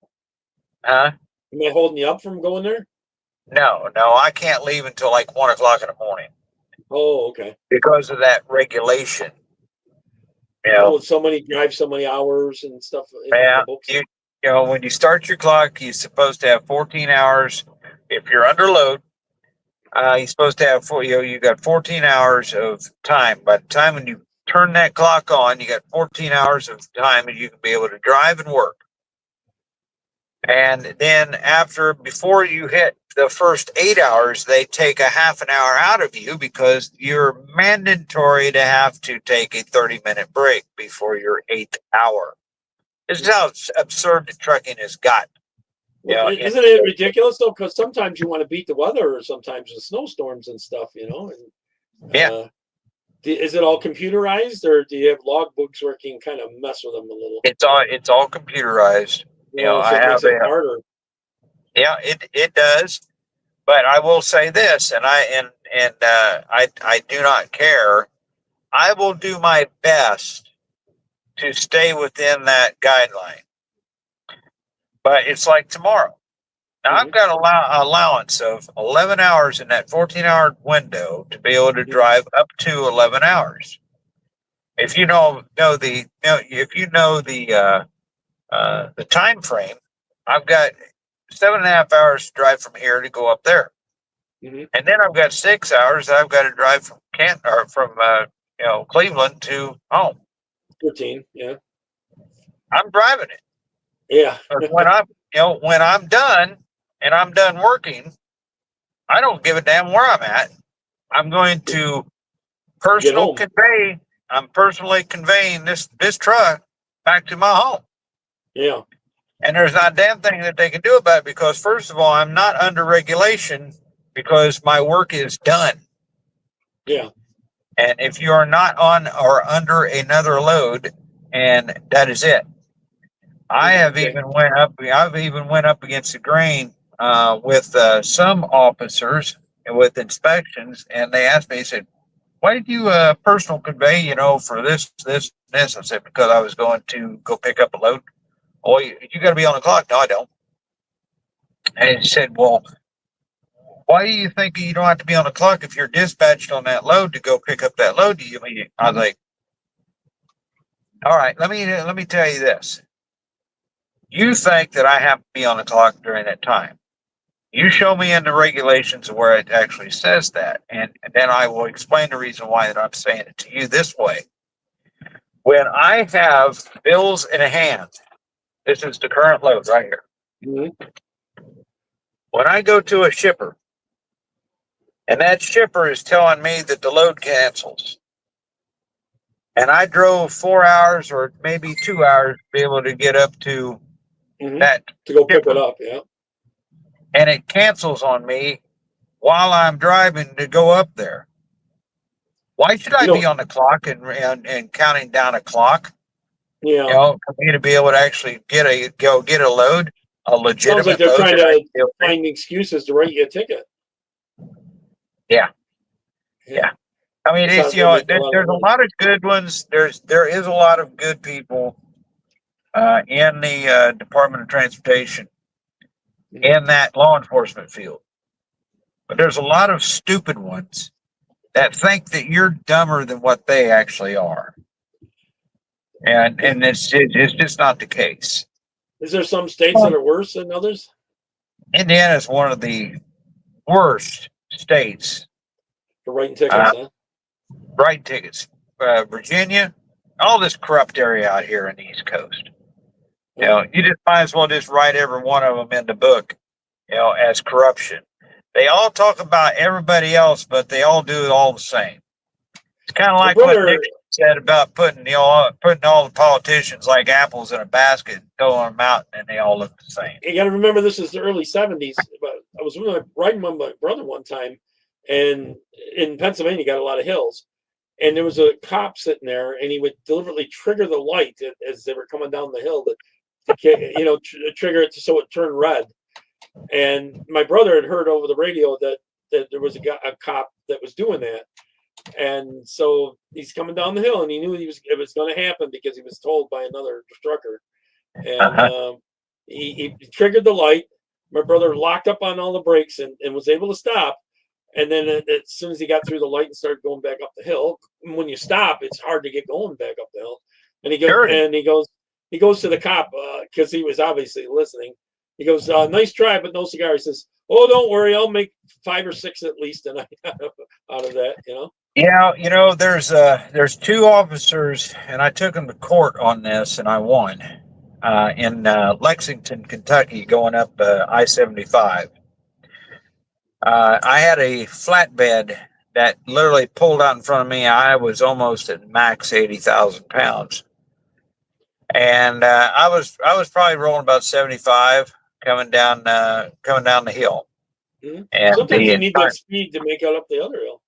Huh? Am I holding you up from going there? No, I can't leave until like 1 o'clock in the morning Oh, okay. because of that regulation. Oh, drive so many hours and stuff in Yeah, the books. when you start your clock, you're supposed to have 14 hours. If you're under load, you're supposed to have you got 14 hours of time. By the time when you turn that clock on, you got 14 hours of time, and you can be able to drive and work. And then before you hit the first 8 hours, they take a half an hour out of you because you're mandatory to have to take a 30-minute break before your 8th hour. This is how absurd the trucking has got. Well, isn't it ridiculous though? Because sometimes you want to beat the weather, or sometimes the snowstorms and stuff. And, yeah. Is it all computerized, or do you have logbooks where you can kind of mess with them a little? It's all computerized. So I it have makes it harder. Yeah, it does. But I will say this, and I do not care. I will do my best to stay within that guideline. But it's like tomorrow. Now I've got allowance of 11 hours in that 14-hour window to be able to drive up to 11 hours. If you know the time frame, I've got 7.5 hours to drive from here to go up there, and then I've got 6 hours I've got to drive from Cleveland to home. 13, yeah. I'm driving it. Yeah. When I'm done and I'm done working, I don't give a damn where I'm at. I'm going to I'm personally conveying this truck back to my home. Yeah. And there's not a damn thing that they can do about it because, first of all, I'm not under regulation because my work is done. Yeah. And if you are not on or under another load, and that is it. I've even went up against the grain with some officers with inspections, and they asked me, they said, why did you personal convey, for this? I said, because I was going to go pick up a load. Oh, you got to be on the clock. No, I don't. And he said, well, why do you think you don't have to be on the clock if you're dispatched on that load to go pick up that load? I was like, all right, let me tell you this. You think that I have to be on the clock during that time. You show me in the regulations where it actually says that, and then I will explain the reason why that I'm saying it to you this way. When I have bills in hand, this is the current load right here. When I go to a shipper, and that shipper is telling me that the load cancels, and I drove 4 hours or maybe 2 hours to be able to get up to that to go pick shipper, it up, yeah. And it cancels on me while I'm driving to go up there. Why should I be on the clock and counting down a clock? Yeah. For me to be able to actually get a load, a legitimate Sounds like they're load trying to find excuses to write you a ticket. Yeah. I mean, it's there's a lot of good ones. There is a lot of good people in the Department of Transportation in that law enforcement field, but there's a lot of stupid ones that think that you're dumber than what they actually are, and it's just not the case. Is there some states that are worse than others? Indiana is one of the worst states for writing tickets. Writing tickets. Virginia, all this corrupt area out here in the East Coast. You just might as well just write every one of them in the book, as corruption. They all talk about everybody else, but they all do it all the same. It's kind of like what Nixon said about putting all the politicians like apples in a basket, throwing them out, and they all look the same. You got to remember, this is the early 70s. But I was riding with my brother one time, and in Pennsylvania, you got a lot of hills. And there was a cop sitting there, and he would deliberately trigger the light as they were coming down the hill to trigger it so it turned red. And my brother had heard over the radio that there was a cop that was doing that. And so he's coming down the hill, and he knew it was going to happen because he was told by another trucker. And he triggered the light. My brother locked up on all the brakes and was able to stop. And then as soon as he got through the light and started going back up the hill, when you stop, it's hard to get going back up the hill. And he goes to the cop because he was obviously listening. He goes, "Nice try, but no cigar." He says, "Oh, don't worry, I'll make 5 or 6 at least tonight out of that." Yeah, there's 2 officers, and I took them to court on this, and I won in Lexington, Kentucky, going up I-75. I had a flatbed that literally pulled out in front of me. I was almost at max 80,000 pounds, and I was probably rolling about 75 coming down the hill. Mm-hmm. And sometimes you need that speed to make it up the other hill.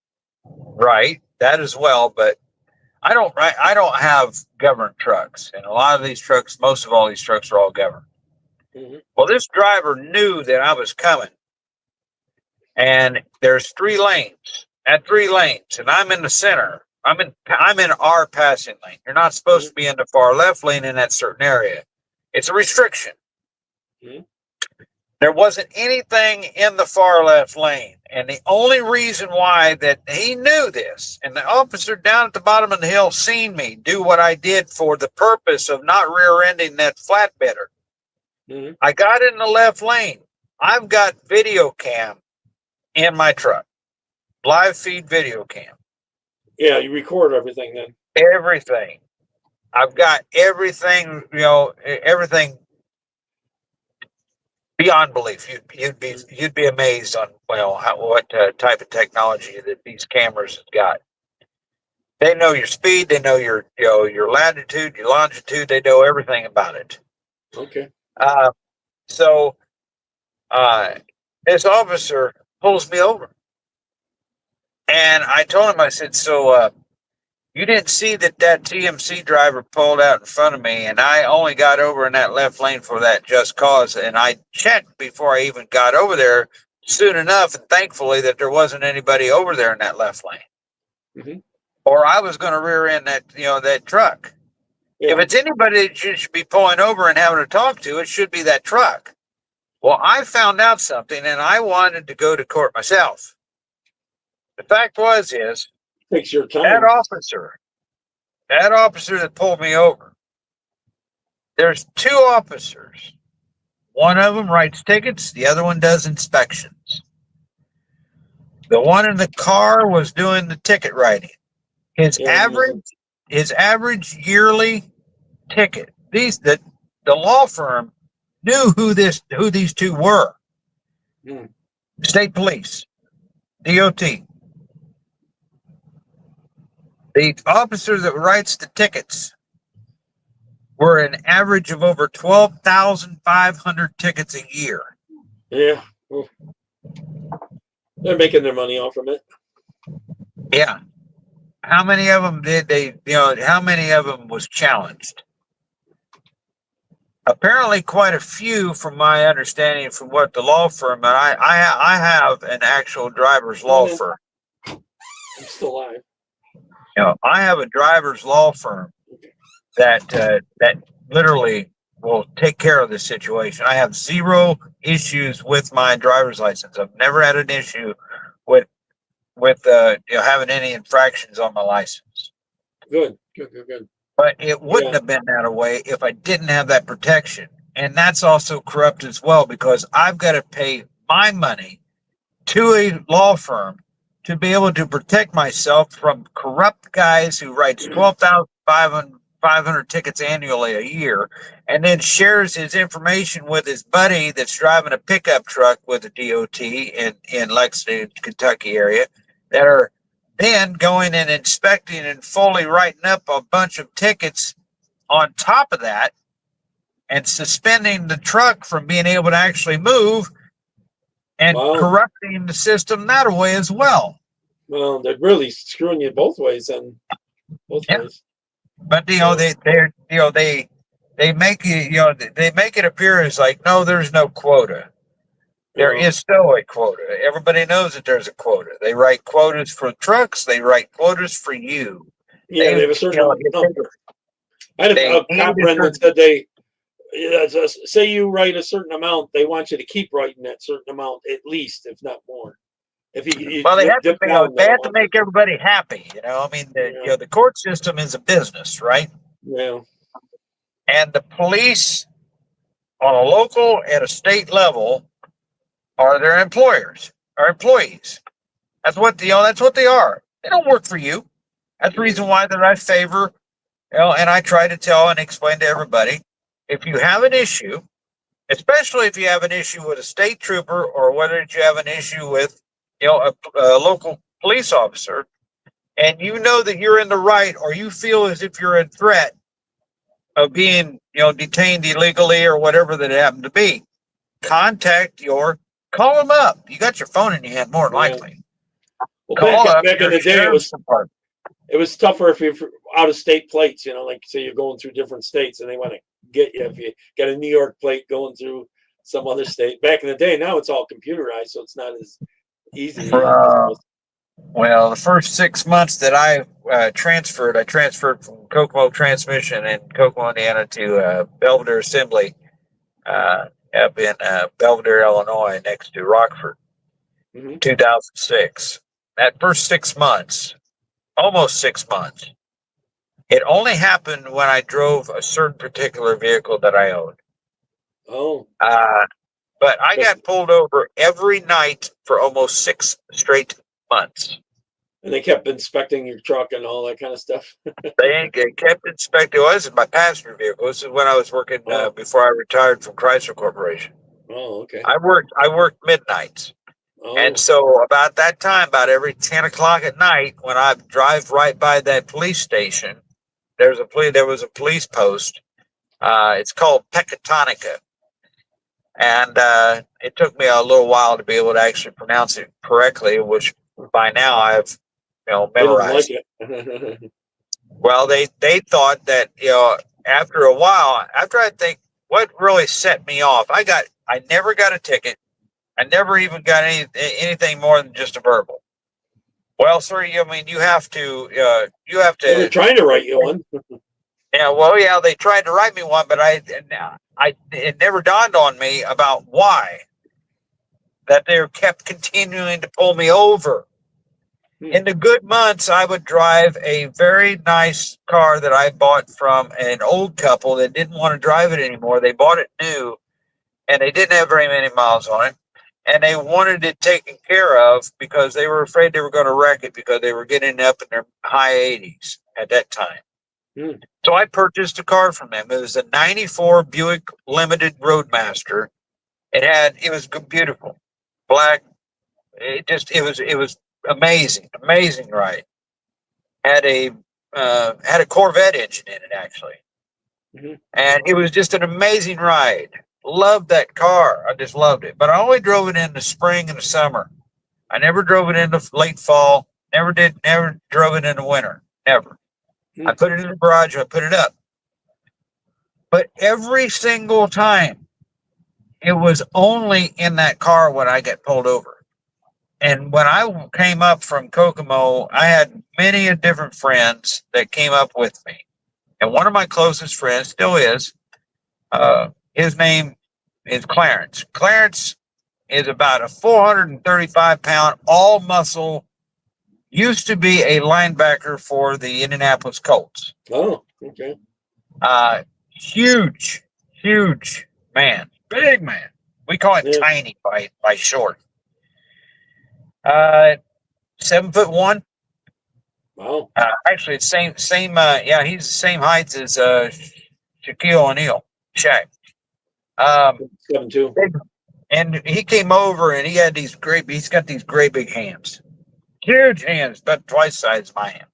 Right, that as well, but I don't have government trucks, and most of all these trucks are all government. Mm-hmm. Well, this driver knew that I was coming. And there's 3 lanes. at 3 lanes, and I'm in the center. I'm in our passing lane. You're not supposed to be in the far left lane in that certain area. It's a restriction. Mhm. There wasn't anything in the far left lane, and the only reason why that he knew this, and the officer down at the bottom of the hill seen me do what I did for the purpose of not rear-ending that flatbedder. Mhm. I got in the left lane. I've got video cam in my truck, live feed video cam, Yeah, you record everything then. everything. I've got everything, everything beyond belief. You'd be amazed on what type of technology that these cameras have got. They know your speed, they know your latitude, your longitude, they know everything about it. Okay. So this officer pulls me over, and I told him, I said, so you didn't see that TMC driver pulled out in front of me, and I only got over in that left lane for that just cause, and I checked before I even got over there soon enough, and thankfully that there wasn't anybody over there in that left lane, Mhm. or I was going to rear end that truck. Yeah. If it's anybody that you should be pulling over and having to talk to, it should be that truck. Well, I found out something, and I wanted to go to court myself. The fact is Takes your time. that officer that pulled me over, there's 2 officers. One of them writes tickets, the other one does inspections. The one in the car was doing the ticket writing. His Yeah, average yearly ticket. The law firm knew who these 2 were. Hmm. State police, DOT. The officer that writes the tickets were an average of over 12,500 tickets a year. Yeah. Well, they're making their money off from it. Yeah. How many of them how many of them was challenged? Apparently quite a few, from my understanding, from what the law firm, and I have an actual driver's law firm. I'm still alive. I have a driver's law firm that literally will take care of this situation. I have 0 issues with my driver's license. I've never had an issue with having any infractions on my license. Good. But it wouldn't have been that way if I didn't have that protection. And that's also corrupt as well, because I've got to pay my money to a law firm to be able to protect myself from corrupt guys who writes 12,500 tickets annually a year, and then shares his information with his buddy that's driving a pickup truck with a DOT in Lexington, Kentucky area, that are then going and inspecting and fully writing up a bunch of tickets on top of that, and suspending the truck from being able to actually move, and corrupting the system that way as well. Well, they're really screwing you both ways, and both ways. But they make they make it appear as like, no, there's no quota. There is still a quota. Everybody knows that there's a quota. They write quotas for trucks. They write quotas for you. Yeah, they have a certain number. I had a cop friend that said say you write a certain amount, they want you to keep writing that certain amount at least, if not more. If they have to make everybody happy. I mean, the court system is a business, right? Yeah. And the police on a local and a state level are their employers or employees. That's what they are. They don't work for you. That's the reason why that I favor, and I try to tell and explain to everybody, if you have an issue, especially if you have an issue with a state trooper, or whether you have an issue with a local police officer, and you know that you're in the right, or you feel as if you're in threat of being detained illegally or whatever that it happened to be, call them up. You got your phone in your hand, more than likely. Well, back in the day, it was tougher if you're out of state plates, like say you're going through different states and they want to get you if you got a New York plate going through some other state. Back in the day, now it's all computerized, so it's not as easy. Well, the first 6 months that I transferred from Kokomo Transmission in Kokomo, Indiana to Belvedere Assembly up in Belvedere, Illinois, next to Rockford, Hmm. 2006. That first 6 months, almost 6 months, it only happened when I drove a certain particular vehicle that I owned. Oh, Uh, but I got pulled over every night for almost 6 straight months. and they kept inspecting your truck and all that kind of stuff. They kept inspecting. Well, this is my passenger vehicle. This is when I was working before I retired from Chrysler Corporation. Oh, okay. I worked midnights, and Oh, so about that time, about every 10 o'clock at night, when I drive right by that police station, there was a police post. It's called Pecatonica, and it took me a little while to be able to actually pronounce it correctly, which by now I've they didn't like memorized. it. Well, they thought that after a while, after I think what really set me off, I never got a ticket. I never even got anything more than just a verbal. Well, sir, I mean you have to Well, they're trying to write you one. yeah, well, yeah, they tried to write me one, but it never dawned on me about why that they kept continuing to pull me over. In the good months, I would drive a very nice car that I bought from an old couple that didn't want to drive it anymore. They bought it new, and they didn't have very many miles on it, and they wanted it taken care of because they were afraid they were going to wreck it because they were getting up in their high 80s at that time. So I purchased a car from them. It was a 94 Buick Limited Roadmaster. It was beautiful, black. It was amazing ride. Had a Corvette engine in it actually, and it was just an amazing ride. Loved that car. I just loved it. But I only drove it in the spring and the summer. I never drove it in the late fall. Never drove it in the winter. Never. I put it in the garage. I put it up. But every single time, it was only in that car when I get pulled over. And when I came up from Kokomo, I had many different friends that came up with me. And one of my closest friends still is, his name is Clarence. Clarence is about a 435-pound, all muscle, used to be a linebacker for the Indianapolis Colts. Oh, okay. Huge man, big man. We call it tiny by short. 7'1". Wow. Actually, it's same. Yeah, he's the same height as Shaquille O'Neal, Shaq. 7'2". And he came over and he's got these great big hands, huge hands, about twice the size of my hand.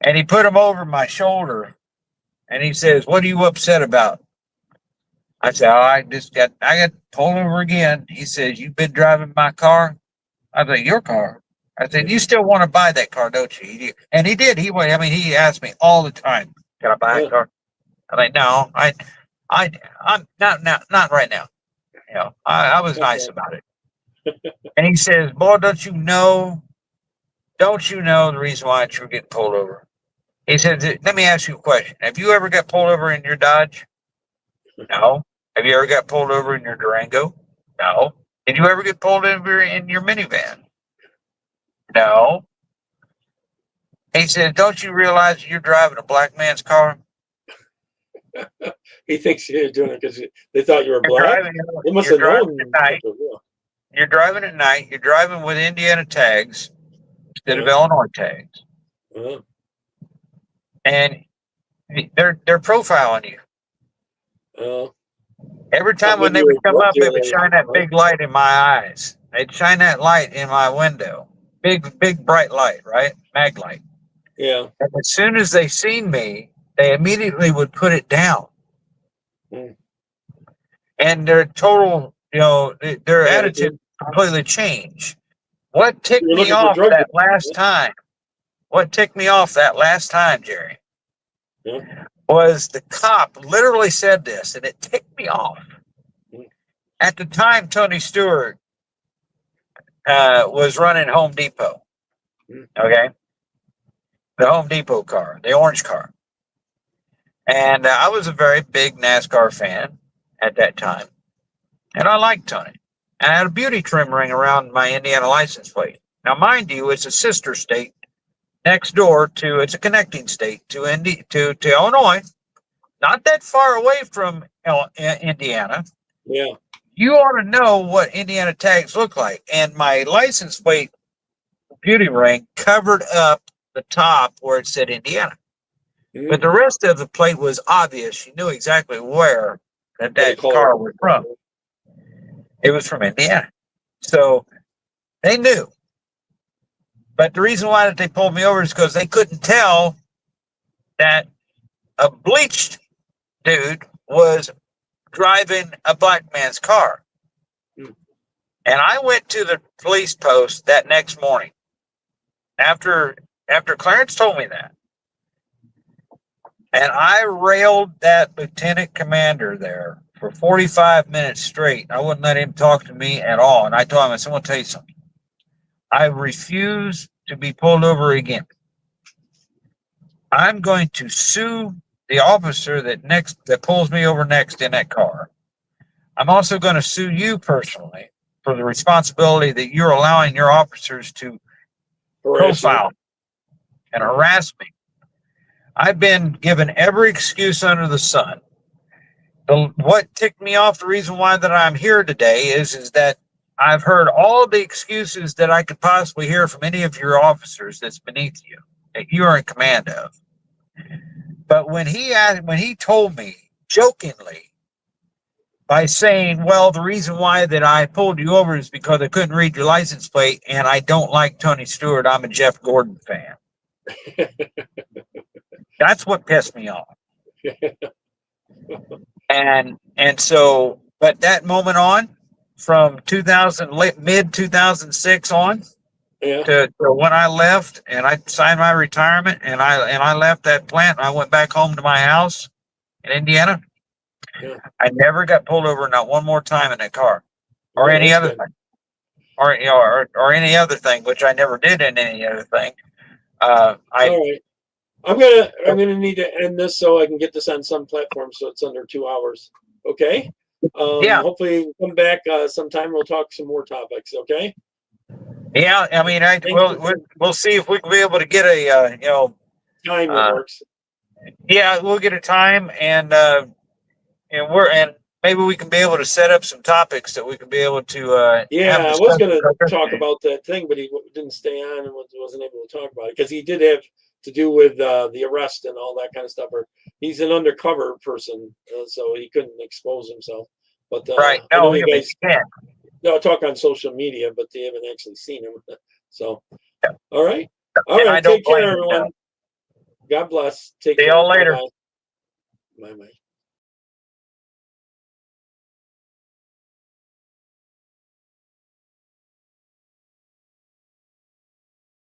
And he put them over my shoulder, and he says, "What are you upset about?" I said, "Oh, I got pulled over again." He says, "You've been driving my car?" I said, "Your car?" I said, "You still want to buy that car, don't you?" And he did. He asked me all the time, "Can I buy a car?" I'm like, "No, I'm not right now." I was nice about it. And he says, "Boy, don't you know the reason why you're getting pulled over?" He said, "Let me ask you a question. Have you ever got pulled over in your Dodge?" No. Have you ever got pulled over in your Durango? No. Did you ever get pulled over in your minivan? No. He said, "Don't you realize you're driving a black man's car?" He thinks you're doing it because they thought you were black. They must have known. You're driving at night. You're driving with Indiana tags instead of Illinois tags. And they're profiling you. Every time when they would come up, they would shine that big light in my eyes. They'd shine that light in my window. Big bright light, right? Mag light. Yeah. And as soon as they seen me, they immediately would put it down. And their total, their attitude completely changed. What ticked me off that last time? What ticked me off that last time, Jerry, was the cop literally said this, and it ticked me off. At the time, Tony Stewart was running Home Depot. Okay. The Home Depot car, the orange car. And I was a very big NASCAR fan at that time. And I liked Tony. And I had a beauty trim ring around my Indiana license plate. Now, mind you, it's a sister state next door to, it's a connecting state to Illinois, not that far away from Indiana. Yeah. You ought to know what Indiana tags look like. And my license plate beauty ring covered up the top where it said Indiana. But the rest of the plate was obvious. You knew exactly where that car was from. It was from Indiana. So they knew. But the reason why that they pulled me over is because they couldn't tell that a bleached dude was driving a black man's car. And I went to the police post that next morning after Clarence told me that. And I railed that lieutenant commander there for 45 minutes straight. I wouldn't let him talk to me at all. And I told him, I said, I want to tell you something. I refuse to be pulled over again. I'm going to sue the officer that pulls me over next in that car. I'm also going to sue you personally for the responsibility that you're allowing your officers to profile and harass me. I've been given every excuse under the sun. What ticked me off, the reason why that I'm here today is that I've heard all the excuses that I could possibly hear from any of your officers that's beneath you, that you are in command of. But when he told me jokingly by saying, well, the reason why that I pulled you over is because I couldn't read your license plate and I don't like Tony Stewart, I'm a Jeff Gordon fan. That's what pissed me off. And so, but that moment on, from mid 2006 on, to when I left and I signed my retirement and I left that plant and I went back home to my house in Indiana. Yeah. I never got pulled over, not one more time in that car, or any other thing, or any other thing, which I never did in any other thing. All right. I'm gonna need to end this so I can get this on some platform so it's under 2 hours. Okay. Yeah. Hopefully come back sometime. We'll talk some more topics. Okay. Yeah. I mean, we'll see if we can be able to get a time that works. Yeah, we'll get a time and maybe we can be able to set up some topics that we can be able to. I was going to talk about that thing, but he didn't stay on and wasn't able to talk about it because he did have to do with the arrest and all that kind of stuff. Or he's an undercover person, so he couldn't expose himself. But right, I know you guys can. Talk on social media, but they haven't actually seen him. So, yeah. All right. Take care, everyone. God bless. Take care. See y'all later. Bye-bye. Bye-bye.